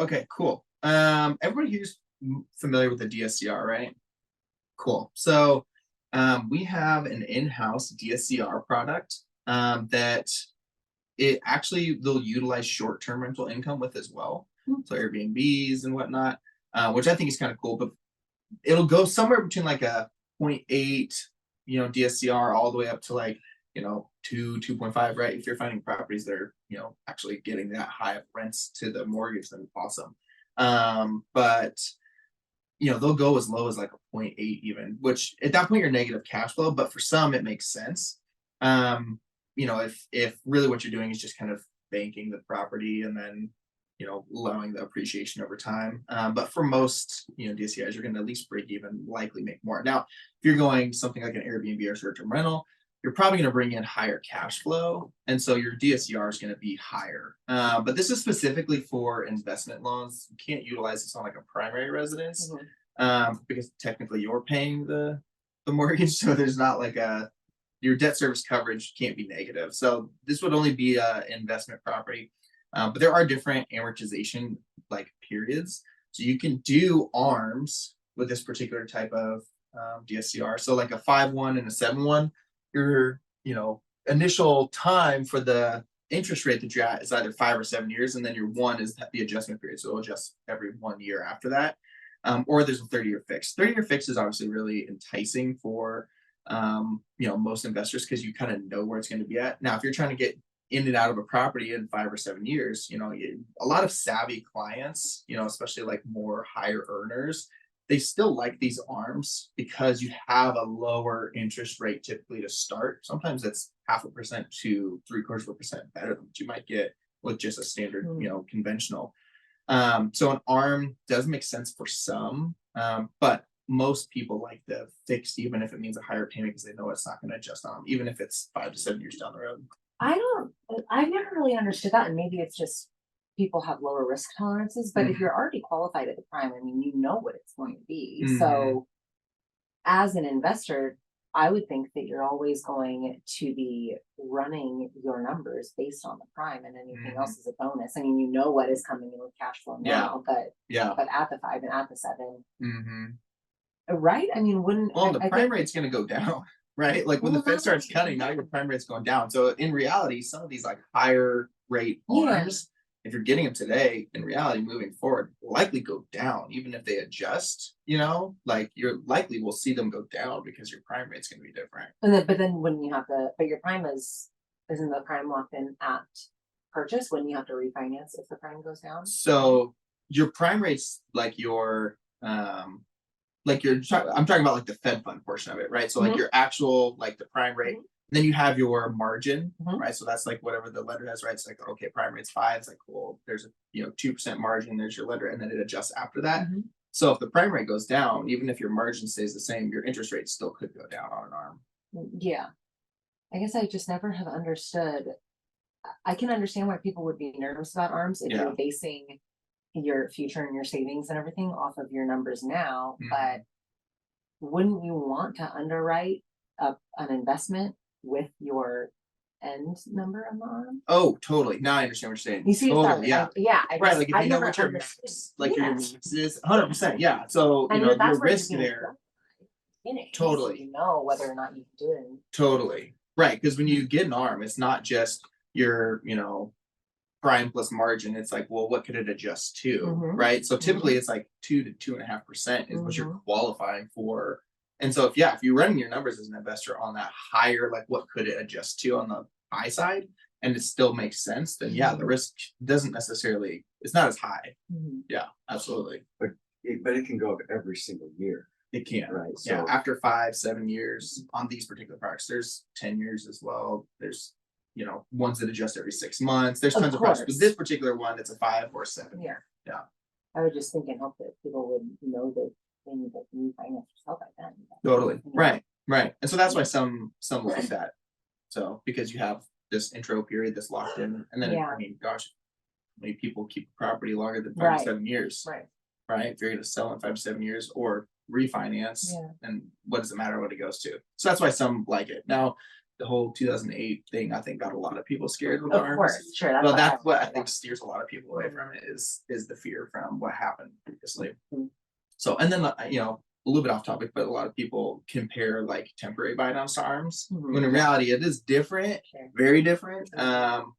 Okay, cool. Everybody here's familiar with the DSCR, right? Cool. So we have an in-house DSCR product that it actually they'll utilize short-term rental income with as well. So Airbnbs and whatnot, which I think is kind of cool. But it'll go somewhere between like a point 0.8, DSCR all the way up to like, 2.5, right? If you're finding properties that are, actually getting that high of rents to the mortgage, then awesome. But they'll go as low as like a point 0.8 even, which at that point you're negative cash flow, but for some it makes sense. If really what you're doing is just kind of banking the property and then allowing the appreciation over time. But for most, DSCIs, you're going to at least break even, likely make more. Now, if you're going something like an Airbnb or short-term rental, you're probably going to bring in higher cash flow, and so your DSCR is going to be higher. But this is specifically for investment loans. You can't utilize this on like a primary residence because technically you're paying the mortgage, so there's not like your debt service coverage can't be negative. So this would only be a investment property. But there are different amortization like periods. So you can do ARMs with this particular type of DSCR. So like a 5/1 and a 7/1, your initial time for the interest rate that you're at is either 5 or 7 years, and then your 1 is the adjustment period. So it'll adjust every 1 year after that. Or there's a 30-year fix. 30-year fix is obviously really enticing for most investors because you kind of know where it's going to be at. Now, if you're trying to get in and out of a property in 5 or 7 years, a lot of savvy clients, especially like more higher earners, they still like these ARMs because you have a lower interest rate typically to start. Sometimes it's 0.5% to 0.75% better than what you might get with just a standard, conventional. So an ARM does make sense for some, but most people like the fixed, even if it means a higher payment because they know it's not going to adjust on them, even if it's 5 to 7 years down the road. I've never really understood that. And maybe it's just people have lower risk tolerances, but if you're already qualified at the prime, I mean, you know what it's going to be. So as an investor, I would think that you're always going to be running your numbers based on the prime, and anything else is a bonus. I mean, you know what is coming in with cash flow now, but at the 5 and at the 7, right? I mean, the prime rate's going to go down, right? Like when the Fed starts cutting, now your prime rate's going down. So in reality, some of these like higher rate ARMs, if you're getting them today, in reality, moving forward, will likely go down, even if they adjust. Like you're likely will see them go down because your prime rate's going to be different. But then when you have but your prime isn't the prime locked in at purchase when you have to refinance if the prime goes down? So your prime rate's like your I'm talking about like the Fed fund portion of it, right? So like your actual like the prime rate. Then you have your margin, right? So that's like whatever the lender has, right? It's like, okay, prime rate's 5. It's like, cool, there's a 2% margin, there's your lender, and then it adjusts after that. So if the prime rate goes down, even if your margin stays the same, your interest rate still could go down on an ARM. Yeah. I guess I just never have understood. I can understand why people would be nervous about ARMs if you're basing your future and your savings and everything off of your numbers now, but wouldn't you want to underwrite an investment with your end number on the ARM? Oh, totally. Now I understand what you're saying. You see, totally, yeah. Right, like if you know what your max, like your max is, 100%, yeah. So your risk there. Totally. You know whether or not you can do it. Totally. Right, because when you get an ARM, it's not just your, prime plus margin. It's like, well, what could it adjust to? Right. So typically it's like 2 to 2.5% is what you're qualifying for. And so if you're running your numbers as an investor on that higher, like what could it adjust to on the high side, and it still makes sense, then the risk doesn't necessarily, it's not as high. Yeah, absolutely. But it can go up every single year. It can, right? So after 5, 7 years on these particular products, there's 10 years as well. There's ones that adjust every 6 months. There's tons of products, but this particular one, it's a 5 or 7 year. Yeah. I would just think and hope that people would know that they need to refinance yourself like that. Totally. Right. And so that's why some like that. So because you have this intro period that's locked in, and then I mean, gosh, many people keep a property longer than 5 to 7 years. Right. If you're going to sell in 5 to 7 years or refinance, and what does it matter what it goes to? So that's why some like it. Now, the whole 2008 thing, I think got a lot of people scared with Of ARMs. course, sure, Well, why that's what I yeah. think steers a lot of people away from it is the fear from what happened previously. Mhm. So, and then, a little bit off topic, but a lot of people compare like temporary buy downs to ARMs, Mhm. when in reality it is different, Sure. very different. Mhm.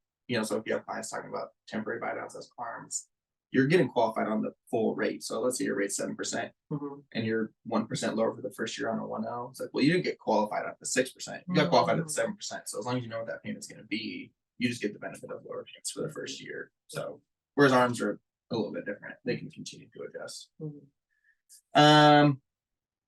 So if you have clients talking about temporary buy downs as ARMs, you're getting qualified on the full rate. So let's say your rate's 7%. Mhm. And you're 1% lower for the first year on a 1L. It's like, well, you didn't get qualified at the 6%. You got qualified at the 7%. So as long as you know what that payment's going to be, you just get the benefit of lower payments for the first year. So whereas ARMs are a little bit different, they can continue to adjust. Mhm.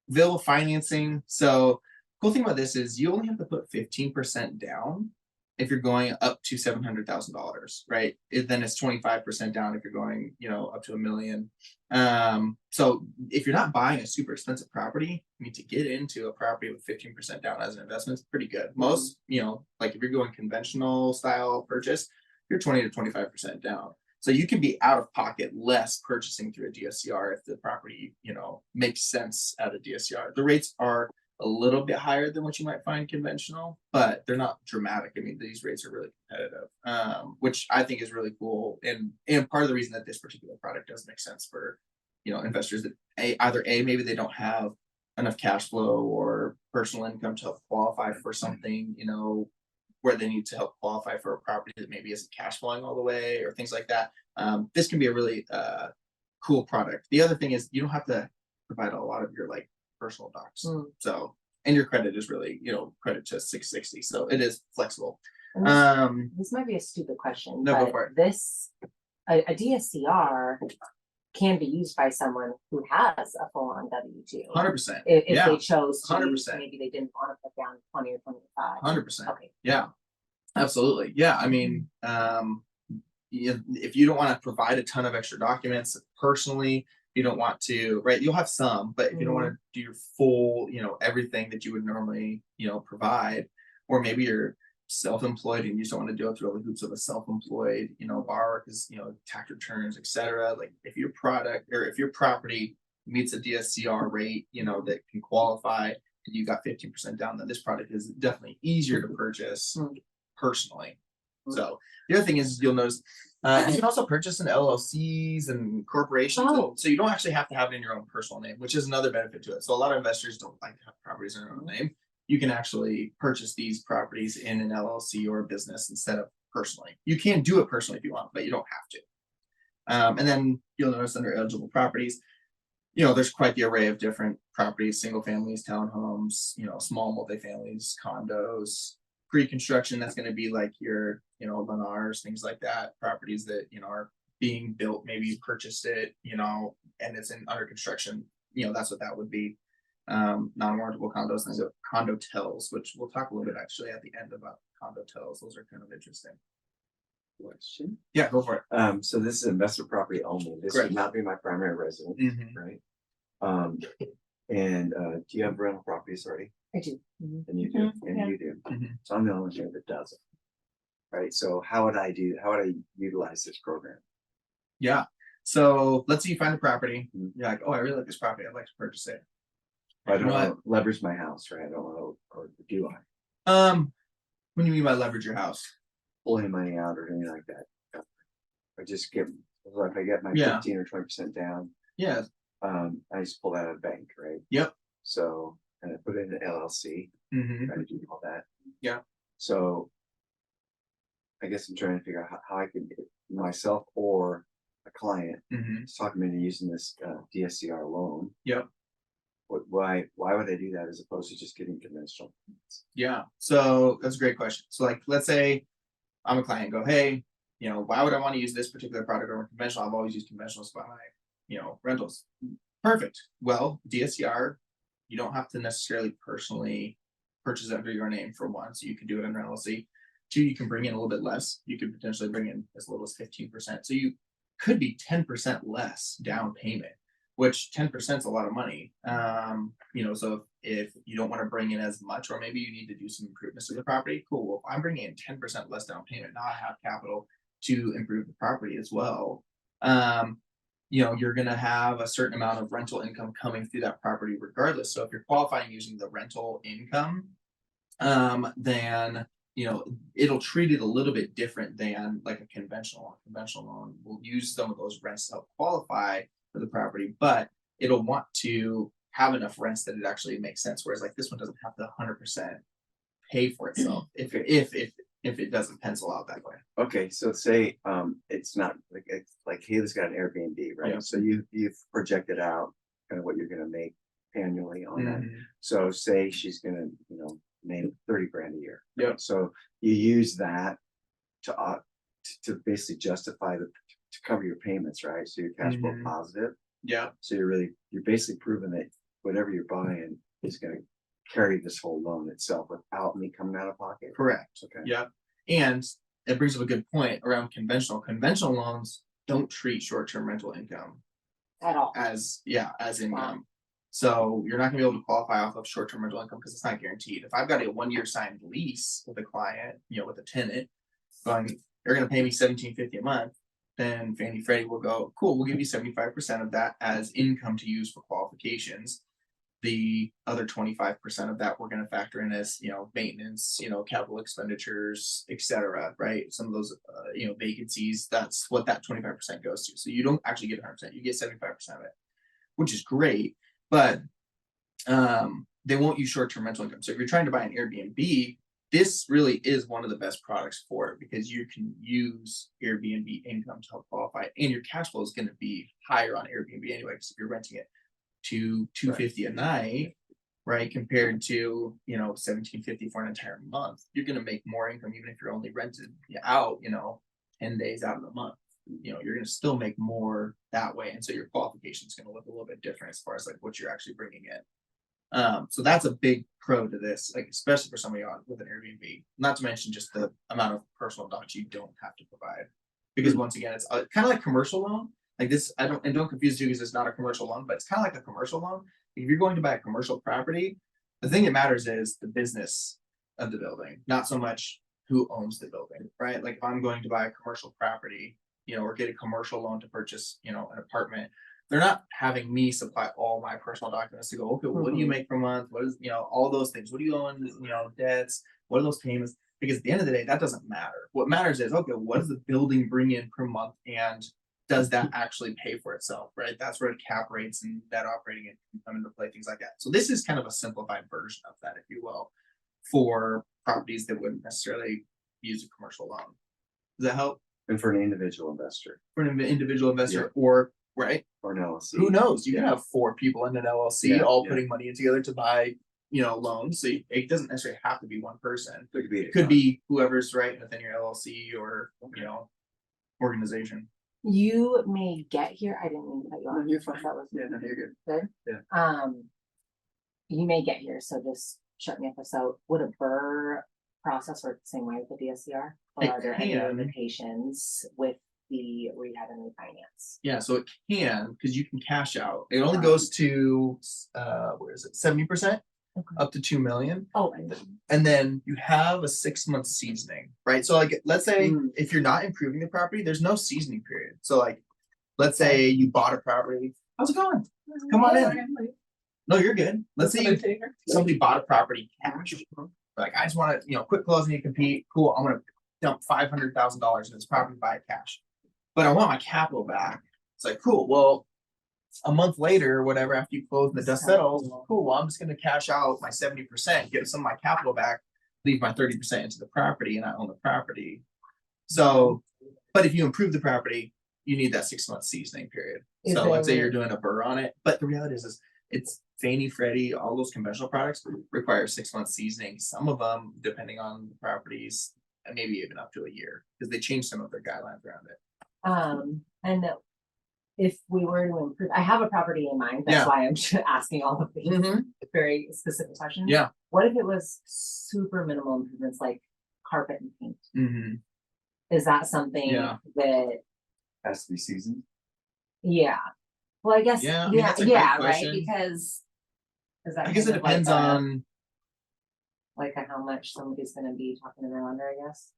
Available financing. So cool thing about this is you only have to put 15% down if you're going up to $700,000, right? Then it's 25% down if you're going, up to $1 million. So if you're not buying a super expensive property, I mean, to get into a property with 15% down as an investment is pretty good. Most, like if you're going conventional style purchase, you're 20 to 25% down. So you can be out of pocket less purchasing through a DSCR if the property, makes sense at a DSCR. The rates are a little bit higher than what you might find conventional, but they're not dramatic. I mean, these rates are really competitive, which I think is really cool. And part of the reason that this particular product does make sense for, investors that either maybe they don't have enough cash flow or personal income to help qualify for something, where they need to help qualify for a property that maybe isn't cash flowing all the way or things like that. This can be a really cool product. The other thing is you don't have to provide a lot of your like personal docs. So, and your credit is really, credit to 660. So it is flexible. And this might be a stupid question, No, go but for it. a DSCR can be used by someone who has a full-on W-2. 100%. If they chose to, 100%. maybe they didn't want to put down 20 or 25. 100%. Okay. Yeah, absolutely. Yeah, I mean, if you don't want to provide a ton of extra documents personally, you don't want to, right? You'll have some, but if you don't want to do your full, everything that you would normally, provide, or maybe you're self-employed and you just don't want to go through all the hoops of a self-employed, borrower because, tax returns, etc. Like if your product or if your property meets a DSCR rate, that can qualify and you got 15% down, then this product is definitely easier to purchase personally. So the other thing is you'll notice you can also purchase in LLCs and corporations. So you don't actually have to have it in your own personal name, which is another benefit to it. So a lot of investors don't like to have properties in their own name. You can actually purchase these properties in an LLC or a business instead of personally. You can do it personally if you want, but you don't have to. And then you'll notice under eligible properties, there's quite the array of different properties, single families, townhomes, small multifamilies, condos, pre-construction. That's going to be like your, Lennars, things like that, properties that, are being built, maybe you purchased it, and it's in under construction, that's what that would be. Non-warrantable condos, things like condo tells, which we'll talk a little bit actually at the end about condo tells. Those are kind of interesting. Question. Yeah, go for it. So this is investment property only. This Correct. would not be my primary residence, right? And do you have rental properties already? I do. And you do, and you do. So I'm the only one that doesn't. Right. So how would I utilize this program? Yeah. So let's say you find a property. You're like, oh, I really like this property. I'd like to purchase it. I don't want to leverage my house, right? I don't want to, or do I? What do you mean by leverage your house? Pulling money out or anything like that. I just get, if I get my 15 or 20% down. Yeah. I just pull that out of the bank, right? Yep. So, and I put it in an LLC. Try to do all that. Yeah. So I guess I'm trying to figure out how I can myself or a client talk me into using this DSCR loan. Yep. Why would I do that as opposed to just getting conventional? Yeah. So that's a great question. So like, let's say I'm a client, go, hey, why would I want to use this particular product over conventional? I've always used conventionals to buy my, rentals. Perfect. Well, DSCR, you don't have to necessarily personally purchase it under your name for one. So you can do it under LLC. Two, you can bring in a little bit less. You could potentially bring in as little as 15%. So you could be 10% less down payment, which 10% is a lot of money. So if you don't want to bring in as much, or maybe you need to do some improvements to the property, cool. Well, if I'm bringing in 10% less down payment, now I have capital to improve the property as well. You're going to have a certain amount of rental income coming through that property regardless. So if you're qualifying using the rental income, then it'll treat it a little bit different than like a conventional loan. Conventional loan will use some of those rents to help qualify for the property, but it'll want to have enough rents that it actually makes sense. Whereas like this one doesn't have to 100% pay for itself if it doesn't pencil out that way. Okay, so say it's not like it's like Haley's got an Airbnb, right? Yeah. So you've projected out kind of what you're gonna make annually on that. Mhm. So say she's gonna, make 30 grand a year. Yep. So you use that to basically justify to cover your payments, right? So you're cash flow Mhm. positive. Yeah. So you're basically proving that whatever you're buying is gonna carry this whole loan itself without me coming out of pocket. Correct. Okay. Yeah. And it brings up a good point around conventional. Conventional loans don't treat short-term rental income At all. as income. So you're not gonna be able to qualify off of short-term rental income because it's not guaranteed. If I've got a 1-year signed lease with a client, with a tenant, going, they're gonna pay me $17.50 a month, then Fannie Freddie will go, cool, we'll give you 75% of that as income to use for qualifications. The other 25% of that we're gonna factor in as, maintenance, capital expenditures, etc. Right? Some of those vacancies, that's what that 25% goes to. So you don't actually get 100%, you get 75% of it, which is great. But they won't use short-term rental income. So if you're trying to buy an Airbnb, this really is one of the best products for it because you can use Airbnb income to help qualify, and your cash flow is going to be higher on Airbnb anyway. Because if you're renting it to $250 a night, right, compared to $17.50 for an entire month, you're going to make more income even if you're only rented out 10 days out of the month. You're going to still make more that way, and so your qualification is going to look a little bit different as far as like what you're actually bringing in. So that's a big pro to this, like especially for somebody on with an Airbnb. Not to mention just the amount of personal docs you don't have to provide, because once again, it's kind of like commercial loan. Like this, don't confuse you because it's not a commercial loan, but it's kind of like a commercial loan. If you're going to buy a commercial property, the thing that matters is the business of the building, not so much who owns the building, right? Like if I'm going to buy a commercial property, or get a commercial loan to purchase, an apartment, they're not having me supply all my personal documents to go, okay, well, what do you make per month? What is, all those things? What do you own, debts? What are those payments? Because at the end of the day, that doesn't matter. What matters is, okay, what does the building bring in per month? And does that actually pay for itself, right? That's where cap rates and net operating income come into play, things like that. So this is kind of a simplified version of that, if you will, for properties that wouldn't necessarily use a commercial loan. Does that help? And for an individual investor For an individual investor, Yeah. or right? or an LLC. Who knows? You can Yeah. have 4 people in an LLC Yeah, all yeah. putting money in together to buy, loans. So it doesn't necessarily have to be one person. It could be. It could be whoever's right within your LLC or organization. You may get here, I didn't mean to cut you off. You're fine. That was Yeah, no, you're good. good. Yeah. You may get here, so just shut me up. So would a BRRRR process work the same way with the DSCR? Or It are there any can. limitations with the rehab and refinance? Yeah, so it can, because you can cash out. It only Wow. goes to where is it? 70%, Okay. up to 2 million. Oh, And then you have a 6-month seasoning, right? So like let's say Mm. if you're not improving the property, there's no seasoning period. So like let's say you bought a property. How's it going? Come on in. No, you're good. Let's say somebody bought a property cash. Like I just want to, quit closing and compete. Cool. I'm gonna dump $500,000 in this property, buy it cash. But I want my capital back. It's like, cool. Well, a month later, or whatever, after you close and the dust settles, cool. Well, I'm just gonna cash out my 70%, get some of my capital back, leave my 30% into the property, and I own the property. So, but if you improve the property, you need that 6-month seasoning period. Is So let's say there- you're doing a BRRRR on it, but the reality is it's Fannie, Freddie, all those conventional products require 6-month seasoning. Some of them, depending on the properties, and maybe even up to a year, because they changed some of their guidelines around it. and if we were to improve, I have a property in mind, Yeah. that's why I'm asking all of these very specific questions. Yeah. What if it was super minimal improvements like carpet and paint? Mm-hmm. Is that something Yeah. that, Has to be seasoned. yeah, well, I guess, Yeah, I mean, that's a great right, question. because. Is that I guess it kind of like depends a- on. Like how much somebody's gonna be talking to their lender, I guess.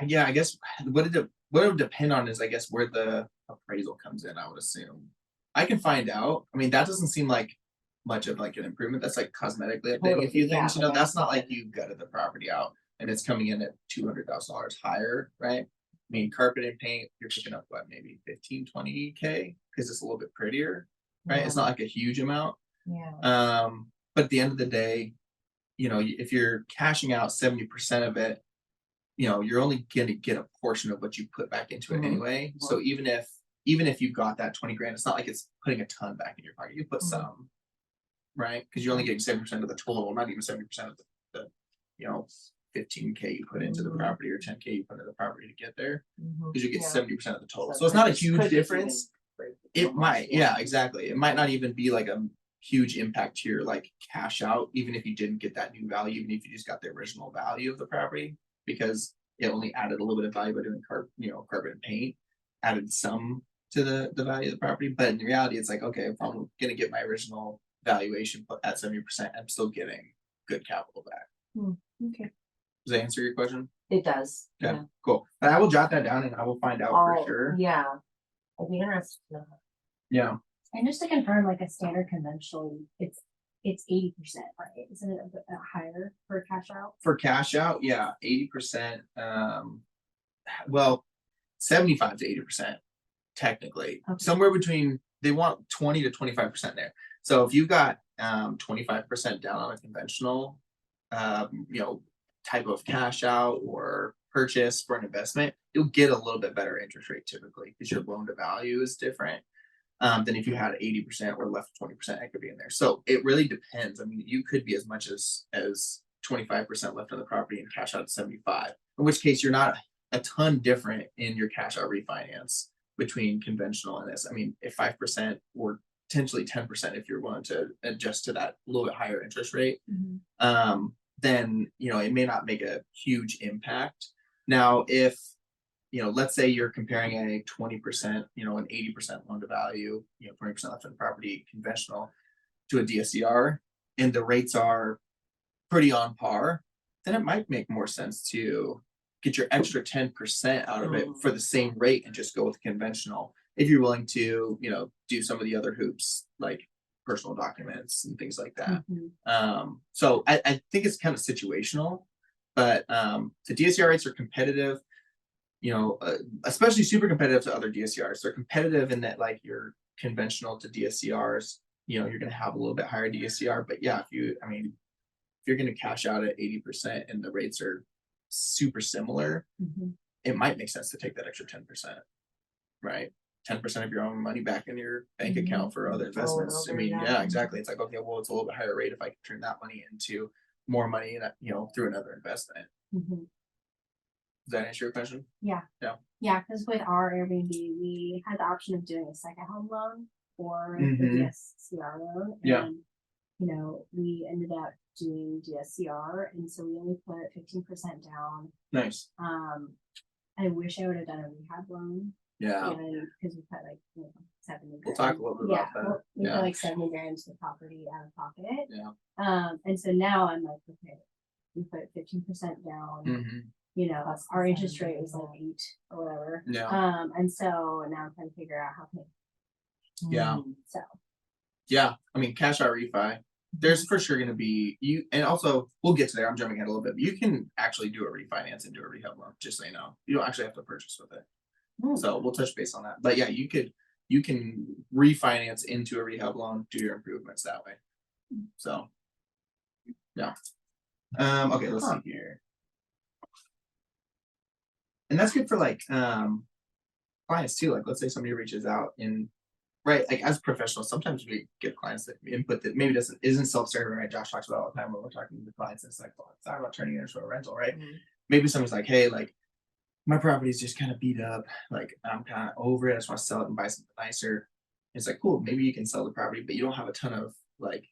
Yeah, I guess what it would depend on is I guess where the appraisal comes in. I would assume I can find out. I mean, that doesn't seem like much of like an improvement. That's like cosmetically updating a Totally, few yeah, things, you know, like that's not like you gutted the property out and it's coming in at $200,000 higher, right? I mean, carpet and paint, you're picking up what, maybe 15, 20K, because it's a little bit prettier, right? It's not like a huge amount. Yeah. But at the end of the day, you know, if you're cashing out 70% of it, you know, you're only gonna get a portion of what you put back into it Mhm. anyway. So even if you got that 20 grand, it's not like it's putting a ton back in your pocket. You put Mhm. some, right? Because you're only getting 70% of the total, not even 70% of the you know, 15K you put into the Mhm. property or 10K you put into the property to get there. Mhm. Because you get Yeah. 70% of the total. So So it's not a could huge just difference. even break It almost, might, yeah, exactly. It might not even be like a huge impact to your like cash out, even if you didn't get that new value, even if you just got the original value of the property, because it only added a little bit of value by doing carpet and paint, added some to the value of the property. But in reality, it's like, okay, if I'm gonna get my original valuation put at 70%, I'm still getting good capital back. Okay. Does that answer your question? It does, Okay, yeah. cool. And I will jot that down and I will find out for sure. Yeah, I'd be interested to know. Yeah. And just to confirm, like a standard conventional, it's 80%, right? Isn't it a bit higher for cash out? For cash out, yeah, 80%. Well, 75 to 80%, technically. Okay. Somewhere between they want 20 to 25% there. So if you've got 25% down on a conventional you know, type of cash out or purchase for an investment, you'll get a little bit better interest rate typically because your loan to value is different than if you had 80% or left 20% equity in there. So it really depends. I mean, you could be as much as 25% left on the property and cash out at 75, in which case you're not a ton different in your cash out refinance between conventional and this. I mean, if 5% or potentially 10% if you're willing to adjust to that little bit higher interest rate, then you know it may not make a huge impact. Now, if you know, let's say you're comparing a 20%, you know, an 80% loan to value, you know, 20% left on the property conventional to a DSCR, and the rates are pretty on par, then it might make more sense to get your extra 10% out of it for the same rate and just go with conventional. If you're willing to, you know, do some of the other hoops like personal documents and things like that. So I think it's kind of situational, but the DSCR rates are competitive, you know, especially super competitive to other DSCRs. They're competitive in that like your conventional to DSCRs, you know, you're going to have a little bit higher DSCR, but yeah, if you're going to cash out at 80% and the rates are super similar, it might make sense to take that extra 10%, right? 10% of your own money back in your bank account for other investments. I mean, yeah, exactly. It's like, okay, well, it's a little bit higher rate if I can turn that money into more money, you know, through another investment. Does that answer your question? Yeah. Yeah. Yeah, because with our Airbnb, we had the option of doing a second home loan or the Mhm. DSCR loan. Yeah. And, you know, we ended up doing DSCR. And so we only put 15% down. Nice. I wish I would have done a rehab loan. Yeah. Because we put like, you know, 70 We'll grand. talk a little bit about that. Well, we Yeah. put like 70 grand to the property out of pocket. Yeah. And so now I'm like, okay, we put 15% down. Mm-hmm. You know, our interest rate was like 8 or whatever. Yeah. And so now I'm trying to figure out how can Yeah. so Yeah. I mean, cash out refi, there's for sure going to be you, and also we'll get to there. I'm jumping ahead a little bit, but you can actually do a refinance and do a rehab loan. Just so you know, you don't actually have to purchase with it. So we'll touch base on that. But yeah, you can refinance into a rehab loan, do your improvements that way. So yeah. Okay, let's see here. And that's good for like clients too. Like let's say somebody reaches out and right, like as professionals, sometimes we give clients that input that maybe isn't self-serving, right? Josh talks about all the time when we're talking to clients, and it's like, well, it's not about turning it into a rental, right? Maybe someone's like, hey, like my property's just kind of beat up, like I'm kind of over it. I just want to sell it and buy something nicer. It's like, cool, maybe you can sell the property, but you don't have a ton of like,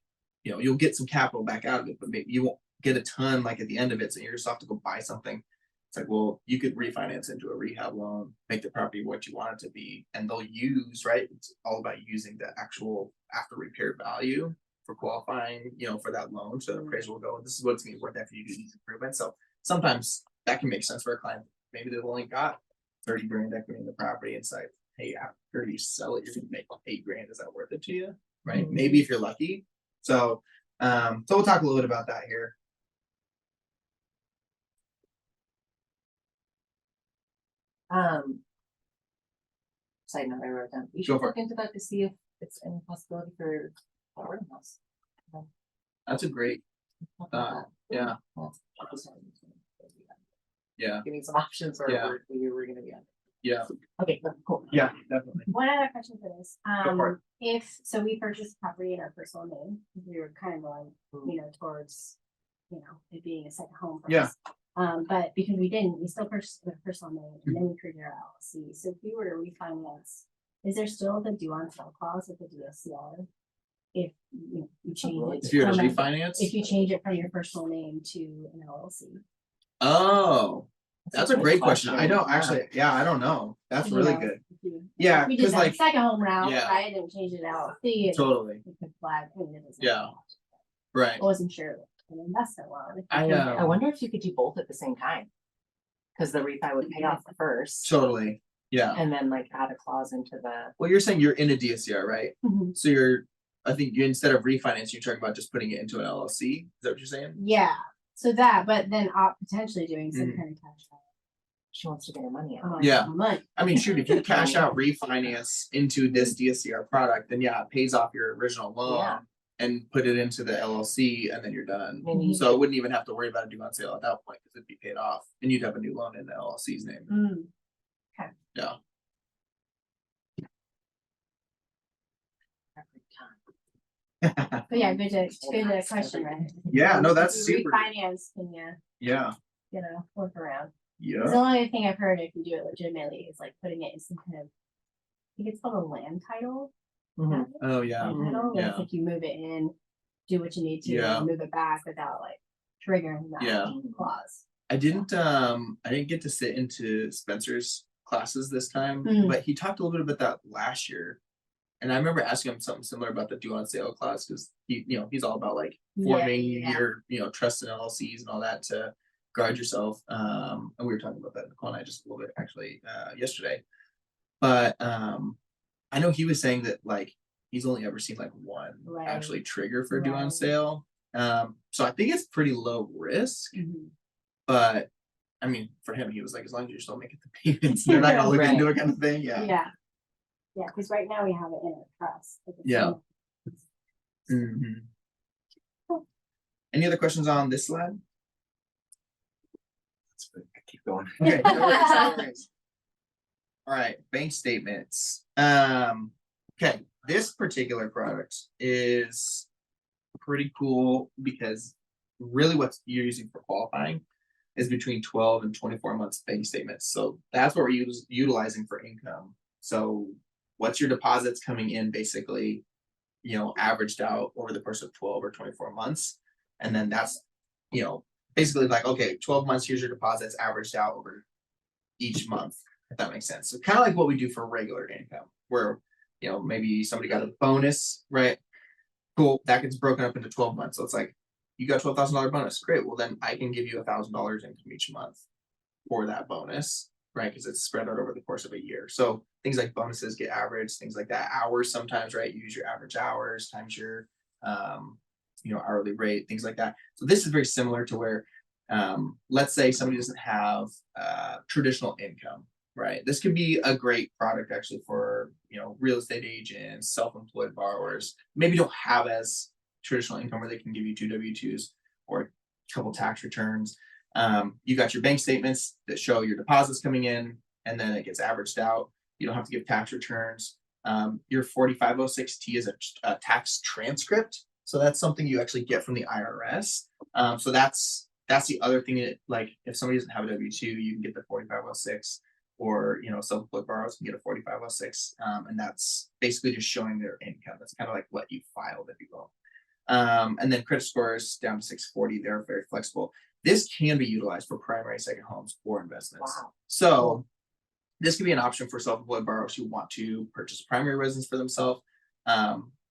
you know, you'll get some capital back out of it, but maybe you won't get a ton like at the end of it. So you're just have to go buy something. It's like, well, you could refinance into a rehab loan, make the property what you want it to be, and they'll use, right? It's all about using the actual after repair value for qualifying, you know, for that loan. So the appraiser will go, this is what it's going to be worth after you do these improvements. So sometimes that can make sense for a client. Maybe they've only got 30 grand equity in the property. It's like, hey, after you sell it, you're going to make 8 grand. Is that worth it to you? Right? Maybe if you're lucky. So, so we'll talk a little bit about that here. Side note I wrote down, we Go should for look into that to see if it's any possibility for flowering house. That's a great, yeah. Yeah, Give me some options or Yeah. we're gonna be on. yeah, Okay, cool. yeah, definitely. One other question for this, for it. if, so we purchased property in our personal name, we were kind of going, towards, it being a second home for Yeah. us. But because we didn't, we still purchased with a personal name and then we created our LLC, so if we were to refinance, is there still the due on sale clause with the DSCR? If, you change it. If you were to from a- refinance? If you change it from your personal name to an LLC. Oh, that's a good great question. I don't Yeah. actually, yeah, I don't know. That's You really know, good. if you- Yeah, We because did that like, second home route, Yeah. right, and changed it to LLC. and totally, it could flag, I mean, it doesn't. Yeah. right. I wasn't sure, an investment loan. I wonder if you could do both at the same time. Cause the refi would pay off the first Totally, yeah. and then like add a clause into the. Well, you're saying you're in a DSCR, right? Mhm. So I think you, instead of refinancing, you're talking about just putting it into an LLC. Is that what you're saying? Yeah, so that, but then potentially doing some Mhm. kind of cash out. She wants to get her money out. on Yeah. Money. I mean, shoot, if you cash out refinance into this DSCR product, then yeah, it pays off your original loan Yeah. and put it into the LLC and then you're done. Maybe you So it wouldn't even have to worry about a due on sale at that point because it'd be paid off and you'd have a new loan in the LLC's name. Mm, Yeah. But yeah, good question, right? Yeah, no, that's If you super. Refinance, can you, Yeah. work around? 'Cause Yeah. the only other thing I've heard, if you do it legitimately, is like putting it in some kind of, I think it's called a land title. Mhm. Oh, yeah. Land title, where it's Yeah. like you move it in, do what you need to, Yeah. and move it back without like triggering that Yeah. clause. I didn't get to sit into Spencer's classes this time, Mm. but he talked a little bit about that last year. And I remember asking him something similar about the due on sale clause because he's all about like forming your trust in LLCs and all that to guard yourself. And we were talking about that, Nicole and I, just a little bit actually yesterday. But I know he was saying that like he's only ever seen like one Right. actually trigger for due on Right. sale. So I think it's pretty low risk. Mhm. But I mean, for him, he was like, as long as you're still making the payments, they're not gonna look Right. into it kind of thing. Yeah. Yeah. Yeah, because right now we have it in a trust. like it's Yeah. in- Any other questions on this slide? Keep going. Okay. no worries, no worries. All right, bank statements. Okay, this particular product is pretty cool because really what you're using for qualifying is between 12 and 24 months bank statements. So that's what we're utilizing for income. So what's your deposits coming in basically, averaged out over the course of 12 or 24 months. And then that's, basically like, okay, 12 months, here's your deposits averaged out over each month, if that makes sense. So kind of like what we do for regular income, where, maybe somebody got a bonus, right? Cool, that gets broken up into 12 months. So it's like, you got $12,000 bonus. Great. Well, then I can give you $1,000 income each month for that bonus, right? Because it's spread out over the course of a year. So things like bonuses get averaged, things like that. Hours sometimes, right? You use your average hours times your, hourly rate, things like that. So this is very similar to where, let's say somebody doesn't have traditional income, right? This could be a great product actually for, real estate agents, self-employed borrowers, maybe don't have as traditional income where they can give you 2 W-2s or a couple tax returns. You got your bank statements that show your deposits coming in, and then it gets averaged out. You don't have to give tax returns. Your 4506T is a tax transcript. So that's something you actually get from the IRS. So that's the other thing that, like, if somebody doesn't have a W-2, you can get the 4506, or self-employed borrowers can get a 4506. And that's basically just showing their income. That's kind of like what you filed, if you will. And then credit scores down to 640, they're very flexible. This can be utilized for primary, second homes, or investments. Wow. So this can be an option for self-employed borrowers who want to purchase primary residence for themselves.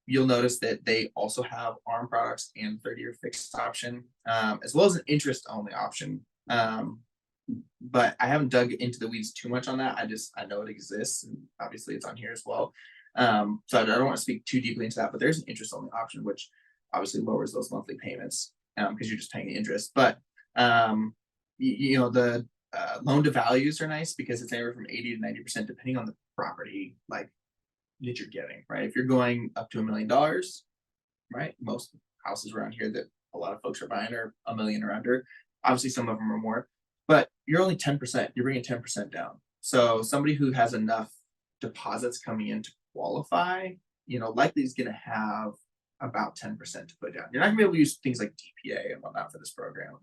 You'll notice that they also have ARM products and 30-year fixed option, as well as an interest-only option. But I haven't dug into the weeds too much on that. I know it exists, and obviously it's on here as well. So I don't want to speak too deeply into that, but there's an interest-only option, which obviously lowers those monthly payments, because you're just paying the interest. But the loan to values are nice because it's anywhere from 80 to 90% depending on the property like that you're getting, right? If you're going up to $1 million, right? Most houses around here that a lot of folks are buying are $1 million or under. Obviously, some of them are more, but you're only 10%. You're bringing 10% down. So somebody who has enough deposits coming in to qualify, likely is going to have about 10% to put down. You're not gonna be able to use things like DPA and whatnot for this program,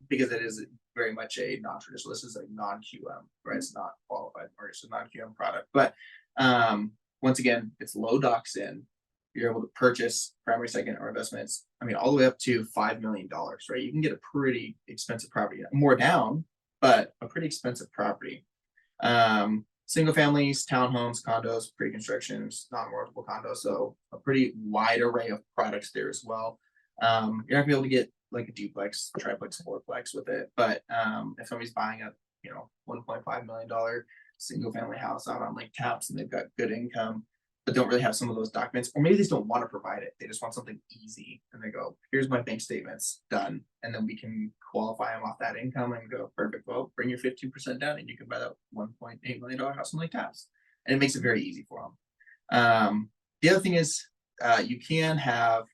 because it is very much a non-traditional. This is a non-QM, right? It's not qualified or it's a non-QM product. But once again, it's low docs in. You're able to purchase primary, second, or investments. I mean, all the way up to $5 million, right? You can get a pretty expensive property, more down, but a pretty expensive property. Single families, townhomes, condos, pre-constructions, non-mortgable condos. So a pretty wide array of products there as well. You're not gonna be able to get like a duplex, triplex, fourplex with it. But if somebody's buying a $1.5 million single family house out on Lake Tapps and they've got good income, but don't really have some of those documents, or maybe they just don't want to provide it. They just want something easy, and they go, "Here's my bank statements, done," and then we can qualify them off that income and go, "Perfect. Well, bring your 15% down, and you can buy that $1.8 million house in Lake Tapps," and it makes it very easy for them. The other thing is, you can have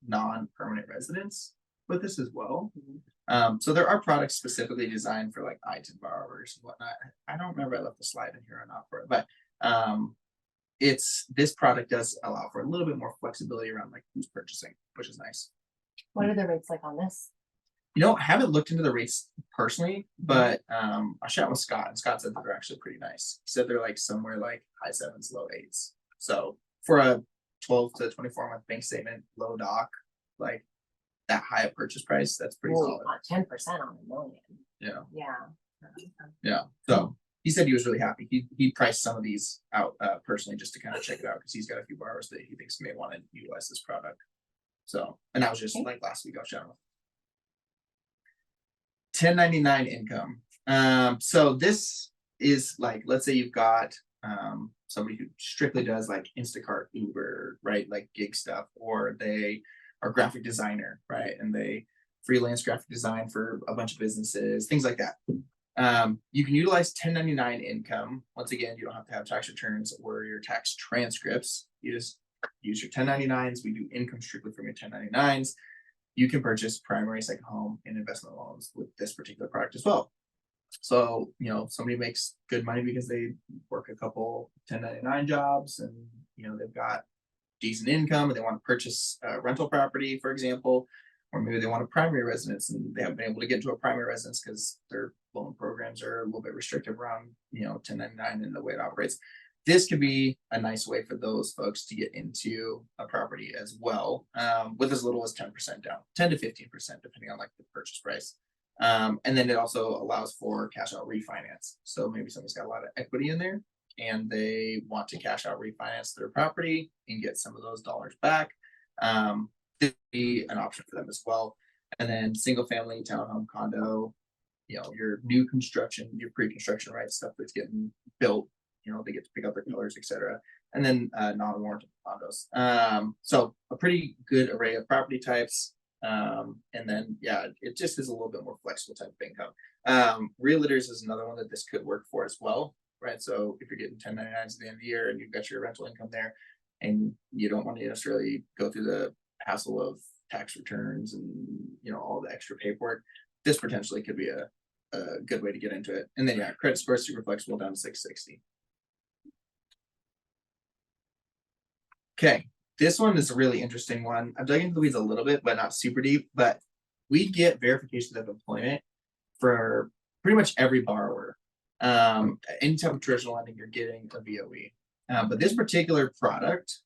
non-permanent residents with this as well. So there are products specifically designed for like ITIN borrowers and whatnot. I don't remember I left the slide in here or not for it, but this product does allow for a little bit more flexibility around like who's purchasing, which is nice. What are the rates like on this? I haven't looked into the rates personally, but I chat with Scott, and Scott said that they're actually pretty nice. He said they're like somewhere like high 7s, low 8s. So for a 12 to 24 month bank statement, low doc, like that high a purchase price, that's pretty solid. 10% on $1 million. Yeah. Yeah. Yeah. So he said he was really happy. He priced some of these out personally just to kind of check it out because he's got a few borrowers that he thinks may want to utilize this product. So, and that was just like last week I was chatting with. 1099 income. So this is like, let's say you've got somebody who strictly does like Instacart, Uber, right? Like gig stuff, or they are graphic designer, right? And they freelance graphic design for a bunch of businesses, things like that. You can utilize 1099 income. Once again, you don't have to have tax returns or your tax transcripts. You just use your 1099s. We do income strictly from your 1099s. You can purchase primary, second home, and investment loans with this particular product as well. So, somebody makes good money because they work a couple 1099 jobs and, they've got decent income and they want to purchase a rental property, for example, or maybe they want a primary residence and they haven't been able to get into a primary residence because their loan programs are a little bit restrictive around, 1099 and the way it operates. This could be a nice way for those folks to get into a property as well, with as little as 10% down, 10 to 15%, depending on like the purchase price. And then it also allows for cash out refinance. So maybe somebody's got a lot of equity in there and they want to cash out refinance their property and get some of those dollars back. This would be an option for them as well. And then single family, townhome, condo, your new construction, your pre-construction, right? Stuff that's getting built, they get to pick up their colors, etc. And then non-warranted condos. So a pretty good array of property types. And then, it just is a little bit more flexible type of income. Realtors is another one that this could work for as well, right? So if you're getting 1099s at the end of the year and you've got your rental income there and you don't want to necessarily go through the hassle of tax returns and, all the extra paperwork, this potentially could be a good way to get into it. And then, credit score is super flexible down to 660. Okay, this one is a really interesting one. I've dug into the weeds a little bit, but not super deep. But we get verifications of employment for pretty much every borrower. Any type of traditional lending, you're getting a VOE. But this particular product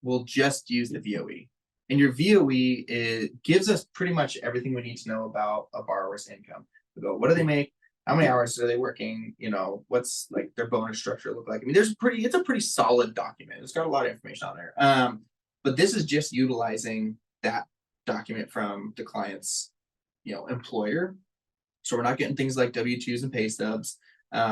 will just use the VOE. And your VOE gives us pretty much everything we need to know about a borrower's income. We go, what do they make? How many hours are they working? What's like their bonus structure look like? I mean, it's a pretty solid document. It's got a lot of information on there. But this is just utilizing that document from the client's, employer. So we're not getting things like W-2s and pay stubs,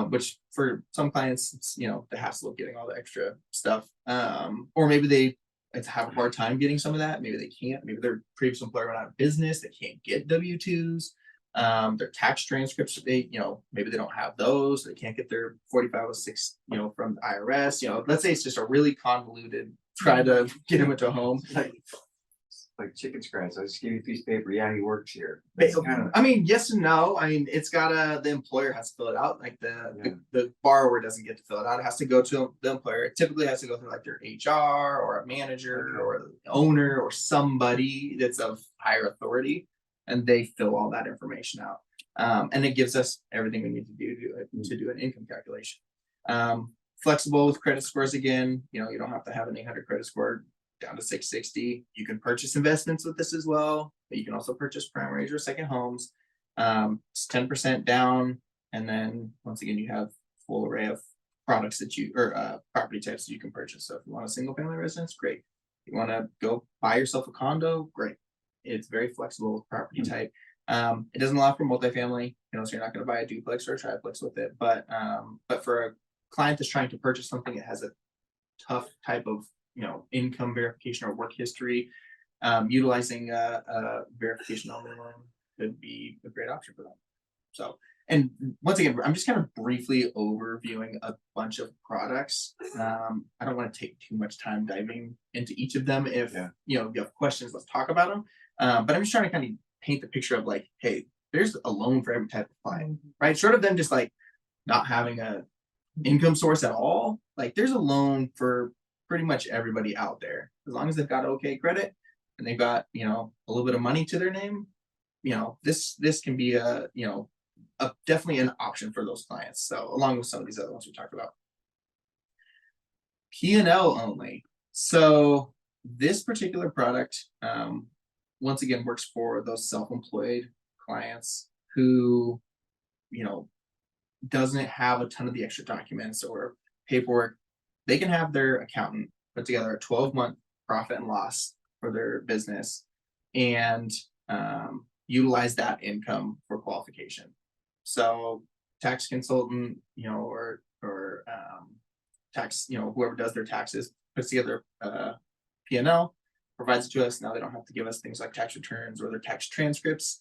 which for some clients, it's, the hassle of getting all the extra stuff. Or maybe they it's have a hard time getting some of that. Maybe they can't. Maybe their previous employer went out of business. They can't get W-2s. Their tax transcripts, maybe they don't have those. They can't get their 4506, from the IRS. Let's say it's just a really convoluted try to get them into a home. Like chicken scratch. I just give you a piece of paper. Yeah, he works here. That's kind of, I mean, yes and no. I mean, it's gotta, the employer has to fill it out. Like the borrower doesn't get to fill it out. It has to go to the employer. It typically has to go through like their HR or a manager or the owner or somebody that's of higher authority, and they fill all that information out. And it gives us everything we need to do an income calculation. Flexible with credit scores again. You don't have to have an 800 credit score down to 660. You can purchase investments with this as well, but you can also purchase primaries or second homes. It's 10% down, and then once again you have full array of products property types that you can purchase. So if you want a single family residence, great. If you want to go buy yourself a condo, great. It's very flexible with property type. It doesn't allow for multifamily, so you're not going to buy a duplex or a triplex with it. But for a client that's trying to purchase something that has a tough type of income verification or work history, utilizing a verification only loan could be a great option for them. So, and once again, I'm just kind of briefly overviewing a bunch of products. I don't want to take too much time diving into each of them. If you have questions, let's talk about them. But I'm just trying to kind of paint the picture of like, hey, there's a loan for every type of client, right? Short of them just like not having a income source at all, like there's a loan for pretty much everybody out there, as long as they've got okay credit and they've got a little bit of money to their name. This can be a definitely an option for those clients. So along with some of these other ones we talked about. P&L only. So this particular product, once again, works for those self-employed clients who doesn't have a ton of the extra documents or paperwork. They can have their accountant put together a 12-month profit and loss for their business and utilize that income for qualification. So tax consultant, or tax, whoever does their taxes puts together P&L, provides it to us. Now they don't have to give us things like tax returns or their tax transcripts.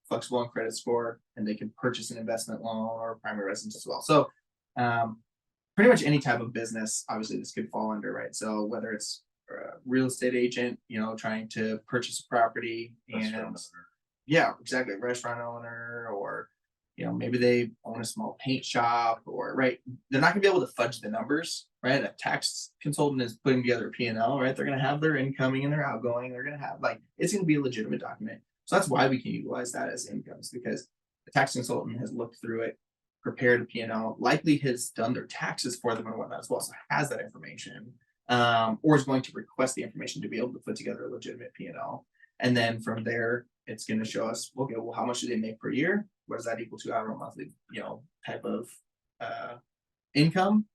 Flexible on credit score, and they can purchase an investment loan or primary residence as well. So pretty much any type of business, obviously this could fall under, right? So whether it's a real estate agent, trying to purchase a property, and yeah, exactly, restaurant owner, or maybe they own a small paint shop, or right, they're not gonna be able to fudge the numbers, right? A tax consultant is putting together a P&L, right? They're gonna have their incoming and their outgoing. They're gonna have it's gonna be a legitimate document. So that's why we can utilize that as incomes, because the tax consultant has looked through it, prepared a P&L, likely has done their taxes for them and whatnot as well, so has that information, or is going to request the information to be able to put together a legitimate P&L. And then from there, it's going to show us, okay, well, how much do they make per year? What does that equal to our monthly, type of income